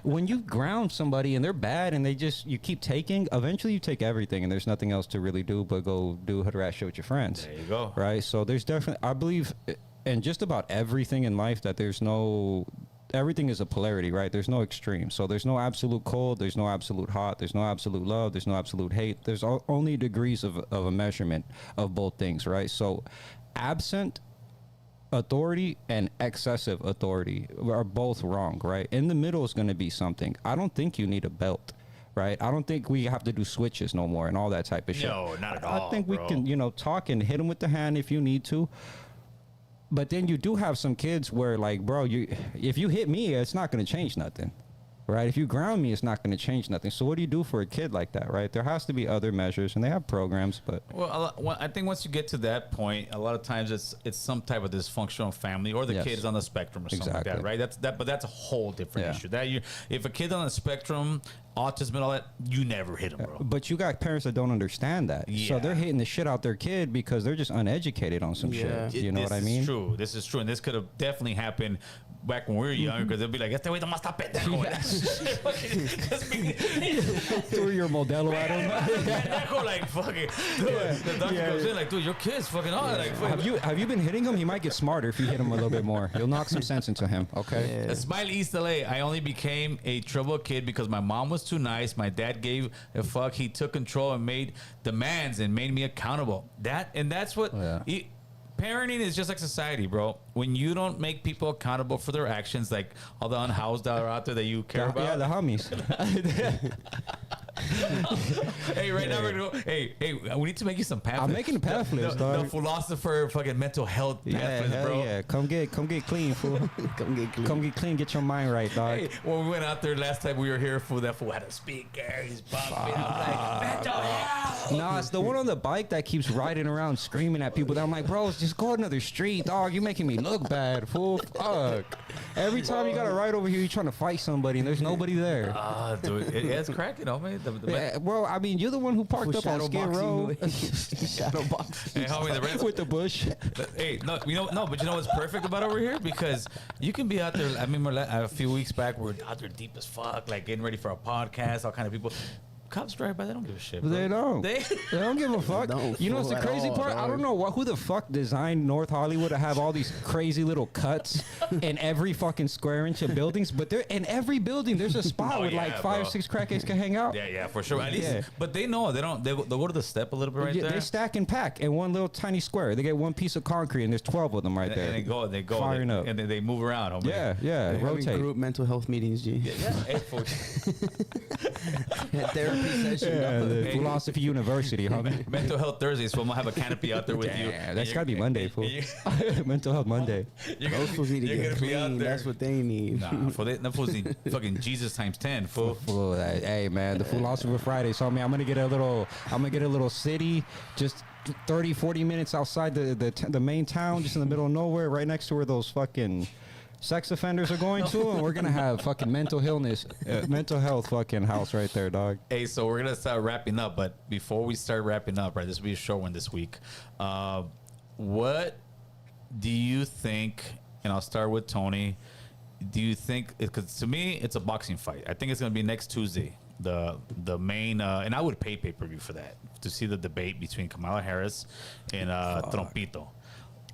When you ground somebody and they're bad and you keep taking, eventually you take everything and there's nothing else to really do but go do hood rat shit with your friends. There you go. Right? So there's definitely, I believe in just about everything in life that everything is a polarity, right? There's no extreme. So there's no absolute cold, there's no absolute hot, there's no absolute love, there's no absolute hate. There's only degrees of a measurement of both things, right? So absent authority and excessive authority are both wrong, right? In the middle is going to be something. I don't think you need a belt. Right, I don't think we have to do switches no more and all that type of shit. No, not at I all, think we bro. can, talk and hit them with the hand if you need to. But then you do have some kids where, like, bro, if you hit me, it's not going to change nothing, right? If you ground me, it's not going to change nothing. So what do you do for a kid like that, right? There has to be other measures, and they have programs, but Well, I think once you get to that point, a lot of times it's some type of dysfunctional family, or the Yes. kid's on the spectrum or something like that, Exactly. right? But that's a whole different Yeah. issue. If a kid's on the spectrum, autism and all that, you never hit him, bro. But you got parents that don't understand that, so Yeah. they're hitting the shit out their kid because they're just uneducated on some Yeah. shit. You know what I mean? This is true, and this could have definitely happened back when we were younger, because they'll be like, "Este güey nomás está pendejo." Threw your Modelo at him. Pendejo, like fucking. Dude, the doctor Yeah, comes yeah. in like, "Dude, your kid's fucking on." Like, fucking, Have you been hitting him? He might get smarter if you hit him a little bit more. You'll knock some sense into him. Okay. Yeah. Smile East LA. I only became a trouble kid because my mom was too nice. My dad gave a fuck. He took control and made demands and made me accountable. That's what. Yeah. Parenting is just like society, bro. When you don't make people accountable for their actions, like all the unhoused that are out there that you care about. Yeah, the homies. Hey, right now we're gonna go. Hey, we need to make you some pamphlets. I'm making the pamphlets, the dog. philosopher, fucking mental health Yeah, pamphlets, hell bro. yeah. Come get clean, fool. Come get clean. Come get clean. Get your mind right, dog. Hey, when we went out there last time we were here, that fool had a speaker. He's bumping. I'm like, mental health. Nah, it's the one on the bike that keeps riding around screaming at people. That I'm like, bro, just go another street, dog. You're making me look bad, fool. Fuck. Every time you got to ride over here, you're trying to fight somebody, and there's nobody there. Dude, it's cracking, homie. Yeah, well, I mean, you're the one who parked up on Skid Row Shadow box. Hey, homie, the rent. with the bush. Hey, no, but you know what's perfect about over here? Because you can be out there. I remember a few weeks back, we're out there deep as fuck, like getting ready for a podcast, all kind of people. Cops drive by, they don't give a shit. Bro. They don't. They don't give a fuck. Don't You know what's the fool at crazy all, part? I dog. don't know who the fuck designed North Hollywood to have all these crazy little cuts in every fucking square inch of buildings. But there, in every building, there's a spot Oh, where yeah, like 5 or bro. 6 crackheads can hang out. Yeah, for sure. At least, Yeah. but they know they don't. They'll go to the step a little bit right Yeah, there. they stack and pack in one little tiny square. They get one piece of concrete and there's 12 of them right there. and they go, Firing up. and then they move around. Homie. Yeah, Having rotate. group mental health meetings, G. Yeah. Hey, folks. Therapy therapy session. Yeah, dog. the Hey. Philosophy University, homie. Mental Health Thursday, so I'm gonna have a canopy out there with you. Yeah, And that's you're- gotta be Monday, fool. Mental Health Monday. You're Those fools need to you're get gonna be out clean. there. That's what they need. Nah, for that fools need fucking Jesus times 10, fool. Fool, hey man, the Philosopher Friday. So I mean, I'm gonna get a little city, just 30, 40 minutes outside the main town, just in the middle of nowhere, right next to where those fucking sex offenders are going to, and we're gonna have fucking mental health fucking house right there, dog. Hey, so we're gonna start wrapping up, but before we start wrapping up, right, this will be a short one this week. What do you think? And I'll start with Tony. Do you think? Because to me, it's a boxing fight. I think it's gonna be next Tuesday. The main, and I would pay pay-per-view for that to see the debate between Kamala Harris and Trompito.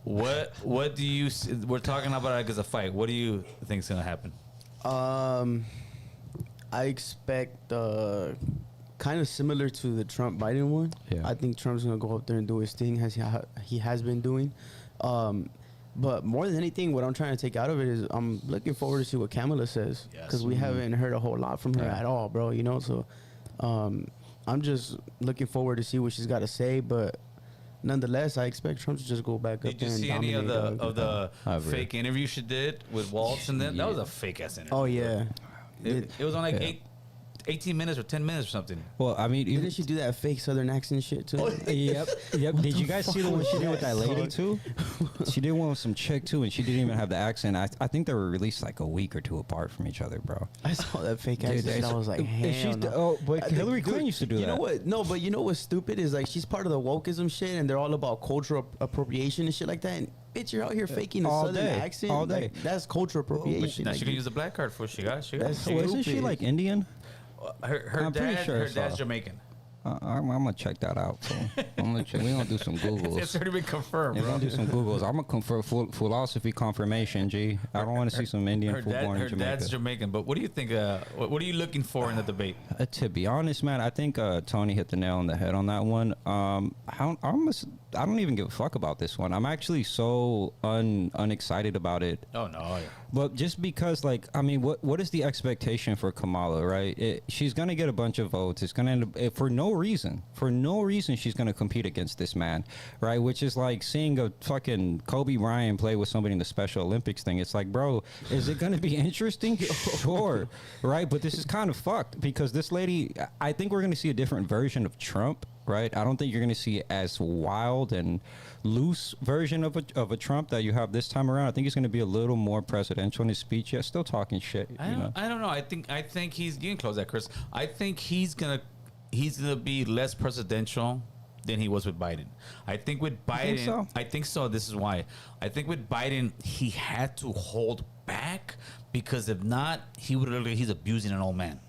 What do you? We're talking about it as a fight. What do you think is gonna happen? I expect kind of similar to the Trump Biden one. Yeah. I think Trump's gonna go up there and do his thing as he has been doing. But more than anything, what I'm trying to take out of it is I'm looking forward to see what Kamala says, Yes. because we haven't heard a whole lot from her at all, bro. You know, so I'm just looking forward to see what she's got to say. But nonetheless, I expect Trump to just go back up Did you there and see any of dominate, the dog. fake interview she did with Waltz and them? That was a fake ass interview. Oh yeah. It was on like 18 minutes or 10 minutes or something. Well, I mean, Didn't she do that fake Southern accent shit too? Yep. Did you guys see the one she did with that lady too? She did one with some chick too, and she didn't even have the accent. I think they were released like a week or two apart from each other, bro. I saw that fake Dude, accent. And I was like, and she's hell no. oh, but Hillary Dude, Clinton used to do you that. know what? No, but you know what's stupid is like she's part of the wokeism shit, and they're all about cultural appropriation and shit like that. And bitch, you're out here faking a All Southern day. accent. All day. Like, that's cultural appropriation. Now Like, she can use the black card for she got. That's Well, isn't she stupid. like Indian? Her I'm pretty dad. sure Her so. dad's Jamaican. I'm gonna check that out. So I'm gonna check. We're gonna do some It's Googles. already been confirmed, Yeah, we're bro. gonna do some Googles. I'm gonna confirm philosophy confirmation. G. I don't want to see some Indian Her, fool born in her Jamaica. dad's Jamaican. But what do you think? What are you looking for in the debate? To be honest, man, I think Tony hit the nail on the head on that one. I don't even give a fuck about this one. I'm actually so unexcited about it. Oh no. But just because, like, I mean, what is the expectation for Kamala, right? She's gonna get a bunch of votes. It's gonna end up, for no reason, she's gonna compete against this man, right? Which is like seeing a fucking Kobe Bryant play with somebody in the Special Olympics thing. It's like, bro, is it gonna be interesting? Sure, right? But this is kind of fucked because this lady, I think we're gonna see a different version of Trump. Right, I don't think you're going to see as wild and loose version of a Trump that you have this time around. I think he's going to be a little more presidential in his speech. Yeah, still talking shit. I don't know. I think he's. You can close that, Chris. I think he's gonna be less presidential than he was with Biden. I think with Biden, so? I think so. This is why. I think with Biden, he had to hold back because if not, he would have. He's abusing an old man.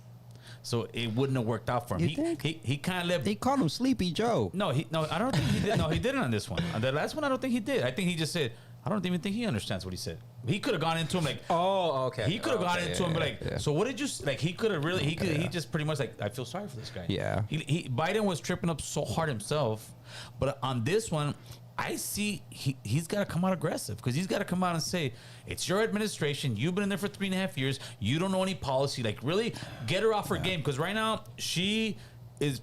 So it wouldn't have worked out for him. You think? He kind of left. They called him Sleepy Joe. No, I don't think he did. No, he didn't on this one. On the last one, I don't think he did. I think he just said, I don't even think he understands what he said. He could have gone into him like, Oh, okay. he could have gone into him like, yeah. so what did you like? He could have really, he just pretty much like, I feel sorry for this guy. Yeah. Biden was tripping up so hard himself, but on this one, I see he's got to come out aggressive because he's got to come out and say, it's your administration. You've been in there for 3.5 years. You don't know any policy. Like, really get her off her game because right now she is,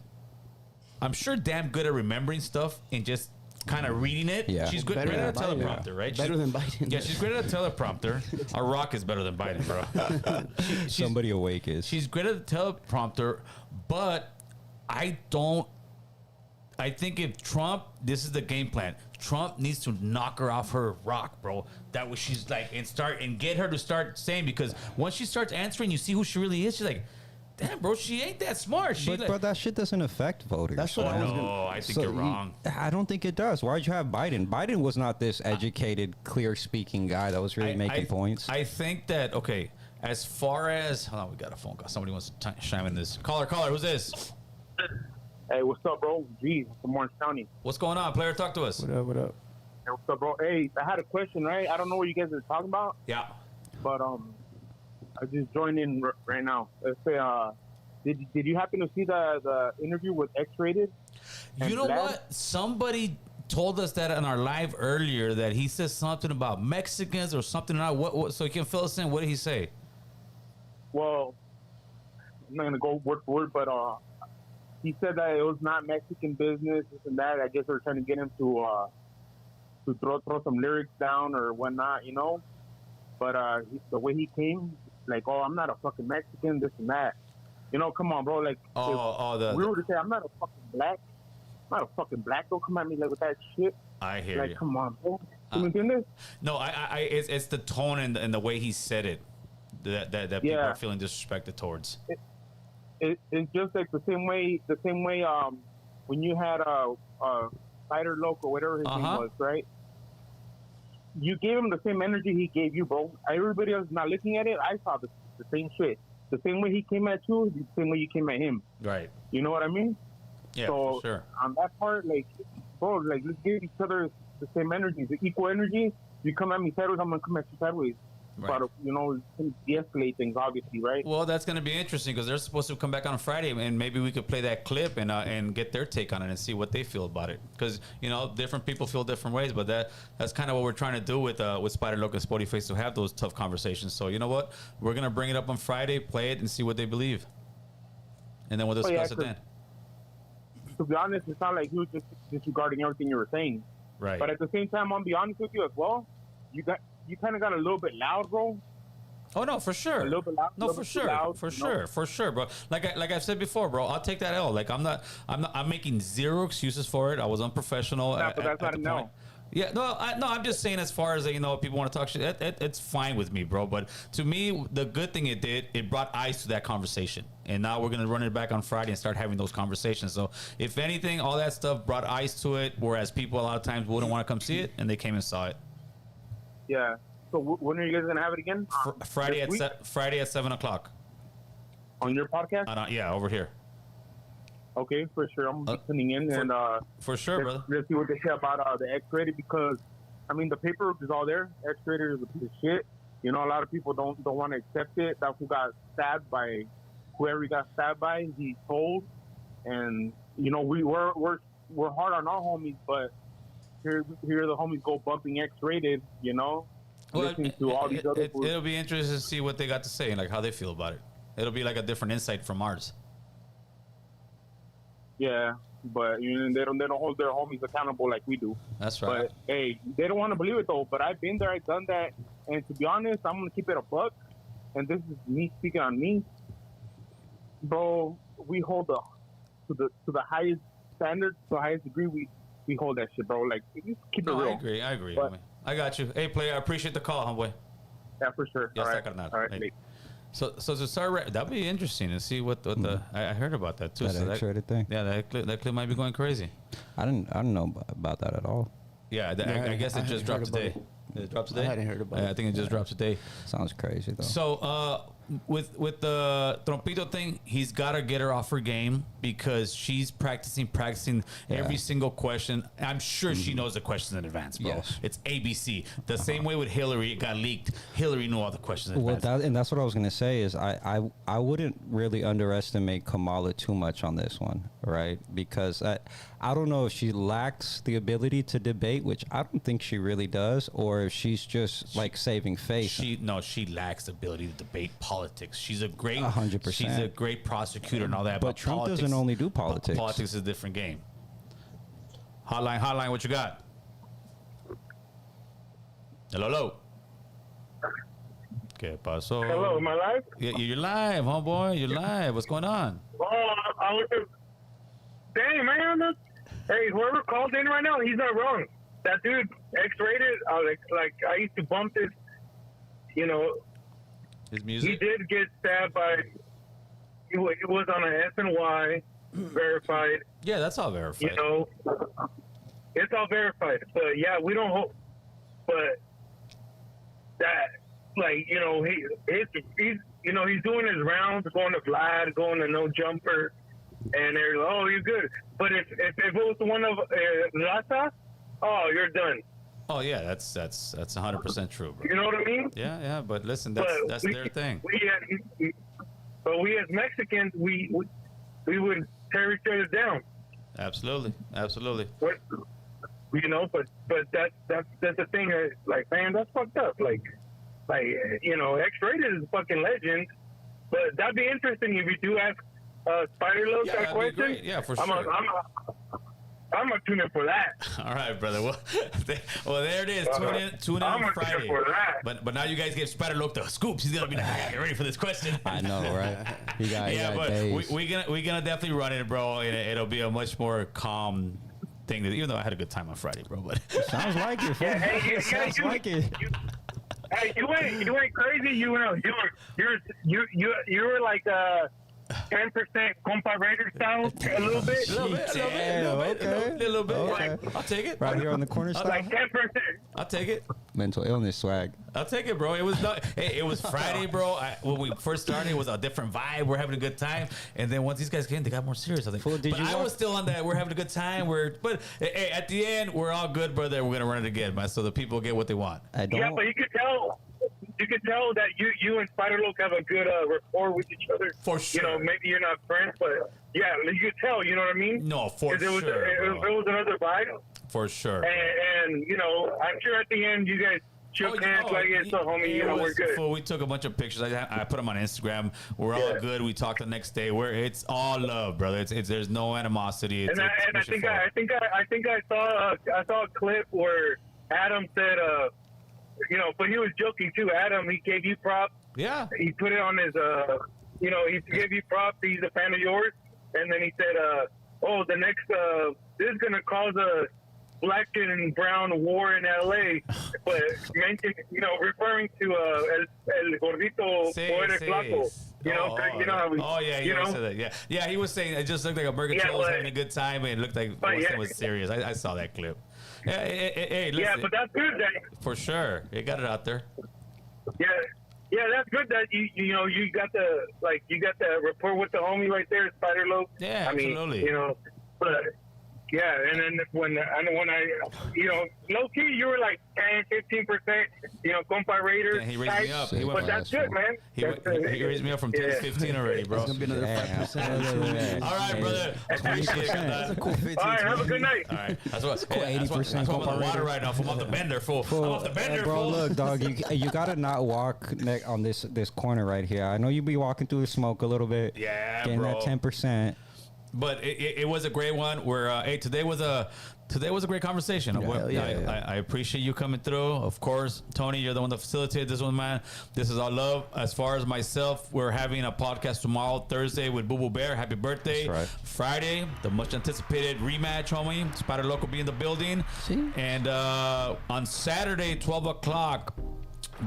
I'm sure, damn good at remembering stuff and just kind of reading it. Yeah. She's great Better at a than Biden. teleprompter, right? Better than Biden. Yeah, she's great at a teleprompter. A rock is better than Biden, bro. Somebody awake is. She's great at the teleprompter, but I think if Trump, this is the game plan. Trump needs to knock her off her rock, bro. That was she's like, and get her to start saying, because once she starts answering, you see who she really is. She's like, damn, bro, she ain't that smart. She But, like, but that shit doesn't affect voters. That's what oh, I was no, I think So you're wrong. I don't think it does. Why'd you have Biden? Biden was not this educated, clear-speaking guy that was really making points. I think that, okay, as far as, hold on, we got a phone call. Somebody wants to chime in this. Caller, who's this? Hey, what's up, bro? G from Orange County. What's going on, player? Talk to us. What up? Hey, what's up, bro? Hey, I had a question, right? I don't know what you guys are talking about, Yeah. but I just joined in right now. Let's say, did you happen to see the interview with X-Rated? You know Vlad? what? Somebody told us that on our live earlier that he said something about Mexicans or something. What so you can fill us in. What did he say? Well, I'm not gonna go word for word, but he said that it was not Mexican business, this and that. I guess they were trying to get him to throw some lyrics down or whatnot, you know. But the way he came, like, oh, I'm not a fucking Mexican, this and that. You know, come on, bro. Like, we were to say, I'm not a fucking black. I'm not a fucking black. Don't come at me like with that shit. I hear like, you. come on, bro. You entiendes? No, it's the tone and the way he said it that people are feeling disrespected towards. It's just like the same way when you had Spider Loco, whatever his name was, right? You gave him the same energy he gave you, bro. Everybody else not looking at it. I saw the same shit. The same way he came at you, the same way you came at him. Right. You know what I mean? Yeah, so for sure. On that part, like, bro, like, let's give each other the same energy, the equal energy. You come at me sideways, I'm gonna come at you sideways. Right. But, you know, de-escalate things, obviously, right? Well, that's going to be interesting because they're supposed to come back on Friday, and maybe we could play that clip and get their take on it and see what they feel about it. Because, you know, different people feel different ways, but that's kind of what we're trying to do with Spider Loco and Sporty Face, to have those tough conversations. So, you know what? We're going to bring it up on Friday, play it, and see what they believe. And then we'll discuss it then. To be honest, it sounded like he was just disregarding everything you were saying. Right. But at the same time, I'll be honest with you as well. You kind of got a little bit loud, bro. Oh no, for sure. A little bit loud. No, for sure, loud, for sure, bro. Like I've said before, bro. I'll take that L. Like I'm making zero excuses for it. I was unprofessional. But that's not a no. Yeah, I'm just saying, as far as, you know, people want to talk shit, it's fine with me, bro. But to me, the good thing it brought eyes to that conversation. And now we're going to run it back on Friday and start having those conversations. So if anything, all that stuff brought eyes to it, whereas people a lot of times wouldn't want to come see it, and they came and saw it. Yeah. So when are you guys going to have it again? Friday at 7:00. On your podcast? Yeah, over here. Okay, for sure. I'm gonna be tuning in, and for sure, brother. Let's see what they say about the X-rated, because I mean the paperwork is all there. X-rated is a piece of shit. You know, a lot of people don't want to accept it. That who got stabbed by whoever he got stabbed by, he told, and you know we're hard on our homies, but here the homies go bumping X-rated. You know, listening to all these other. It'll be interesting to see what they got to say and like how they feel about it. It'll be like a different insight from ours. Yeah, but you know, they don't hold their homies accountable like we do. That's right. But hey, they don't want to believe it though. But I've been there, I've done that, and to be honest, I'm gonna keep it a buck. And this is me speaking on me, bro. We hold to the highest standards, to the highest degree. We hold that shit, bro. Like, just keep it real. I agree. But, I got you. Hey, player, I appreciate the call, homeboy. Yeah, for sure. Yes, all right. Hey. So to start, that'd be interesting to see what the I heard about that too. That X-rated thing. Yeah, that clip might be going crazy. I didn't know about that at all. Yeah, I guess it just dropped today. It dropped today. I hadn't heard about it. I think it just dropped today. Sounds crazy though. So with the Trompito thing, he's got to get her off her game because she's practicing every single question. I'm sure she knows the questions in advance, bro. Yes. It's ABC. The same way with Hillary, it got leaked. Hillary knew all the questions in advance. And that's what I was gonna say is I wouldn't really underestimate Kamala too much on this one, right? Because I don't know if she lacks the ability to debate, which I don't think she really does, or if she's just like saving face. She lacks the ability to debate politics. She's a great 100%. She's a great prosecutor and all that. But Trump doesn't only do politics. Politics is a different game. Hotline, what you got? Hello. ¿Qué pasó? Hello, am I live? Yeah, you're live, homeboy. You're live. What's going on? Oh, I was just... Dang, man. Hey, whoever called in right now, he's not wrong. That dude, X-rated, like I used to bump this, you know... His music? He did get stabbed by... It was on an SNY, verified. Yeah, that's all verified. You know, it's all verified. But, yeah, we don't hope... But that... Like, you know, he's you know, he's doing his rounds, going to Vlad, going to No Jumper, and they're like, oh, you're good. But if it was one of Raza, oh, you're done. Oh yeah, that's 100% true, bro. You know what I mean? Yeah, but listen, that's their thing. But we as Mexicans, we would tear each other down. Absolutely. You know, but that's the thing. Like, man, that's fucked up. Like, you know, X-rated is a fucking legend. But that'd be interesting if you do ask Spider Look, Yeah, that that'd be question. great. Yeah, for I'm sure. I'm gonna tune in for that. All right, brother. Well, there it is. Tune in I'm on gonna tune Friday. in for that. But now you guys give Spider Look the scoops. He's gonna be like, get ready for this question. I know, right? You got, Yeah, you got but days. we gonna definitely run it, bro. And it'll be a much more calm thing. Even though I had a good time on Friday, bro. But Sounds like it. Yeah, hey, yeah, Sounds like it. Hey, you ain't crazy. You were like 10% compa Raider style a little bit. a little bit. Okay. I'll take it. Right here on the corner style. Like 10%. I'll take it. Mental illness swag. I'll take it, bro. It was it was Friday, bro. When we first started, it was a different vibe. We're having a good time, and then once these guys came, they got more serious. I was Fool, like, did but you I walk- was still on that. We're having a good time. But hey, at the end, we're all good, brother. We're gonna run it again, man. So the people get what they want. I don't. Yeah, but you could tell that you and Spider Look have a good rapport with each other. For sure. You know, maybe you're not friends, but yeah, you could tell. You know what I mean? No, for 'Cause it was sure, it was another vibe, For sure. and you know, I'm sure at the end you guys shook hands like it's a homie. You know, we're good. Fool, we took a bunch of pictures. I put them on Instagram. We're all good. We talked the next day. It's all love, brother. It's there's no animosity. It's, And I think I saw a clip where Adam said, you know, but he was joking too. Adam, he gave you props. Yeah. He put it on his, you know, he gave you props. He's a fan of yours, and then he said, oh, the next, this is gonna cause a black and brown war in LA, but mentioned, you know, referring to El Gordito Poder Flaco. You know, you know how we, yeah, he said that. Yeah, he was saying it just looked like a burger was having a good time, and it looked like Wilson was serious. I saw that clip. Yeah, hey, listen, yeah, but that's good that for sure. It got it out there. yeah, that's good that you know you got the rapport with the homie right there, Spider Loc. Yeah, I mean, absolutely. you know, but yeah, and then when I you know, low key you were like 10-15%, you know, compa Raiders. Yeah, he raised me up. He but went- that's good, man. He raised me up from 10 to 15 already, bro. It's gonna be another 5%. All right, brother. Appreciate it. That's a cool 15. All right, have a good night. All right, that's what. cool, 80% That's why I'm on the compa water Raider. right now. I'm off the bender, fool. I'm off the bender, bro, fool. look, dog, you gotta not walk on this corner right here. I know you be walking through the smoke a little bit. Yeah, getting bro. that 10%. But it was a great one. Where hey, today was a great conversation. I appreciate you coming through. Of course, Tony, you're the one that facilitated this one, man. This is all love. As far as myself, we're having a podcast tomorrow, Thursday, with Boo Boo Bear. Happy birthday! That's right. Friday, the much anticipated rematch, homie. Spider Loc will be in the building. See? And on Saturday, 12 o'clock.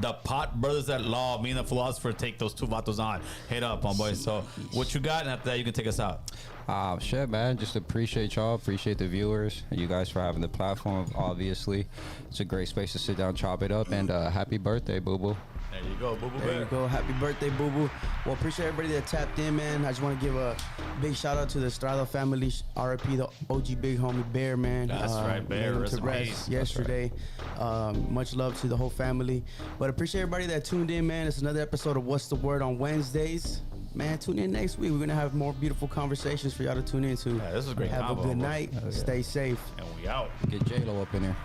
The Pot Brothers at Law, me and the Philosopher, take those two vatos on. Hit up, homeboy. So, what you got? And after that, you can take us out. Shit, man. Just appreciate y'all. Appreciate the viewers. You guys for having the platform, obviously. It's a great space to sit down, chop it up. And happy birthday, Boo Boo. There you go, Boo Boo There you Bear. go. Happy birthday, Boo Boo. Well, appreciate everybody that tapped in, man. I just want to give a big shout out to the Estrada family. RIP, the OG big homie Bear, man. That's right, Bear. Laid him Rest to in rest peace. yesterday. Much love to the whole family. But appreciate everybody that tuned in, man. It's another episode of What's the Word on Wednesdays. Man, tune in next week. We're going to have more beautiful conversations for y'all to tune into. Yeah, this was a great Have combo, a good bro. night. Stay safe. And we out. Get J-Lo up in here.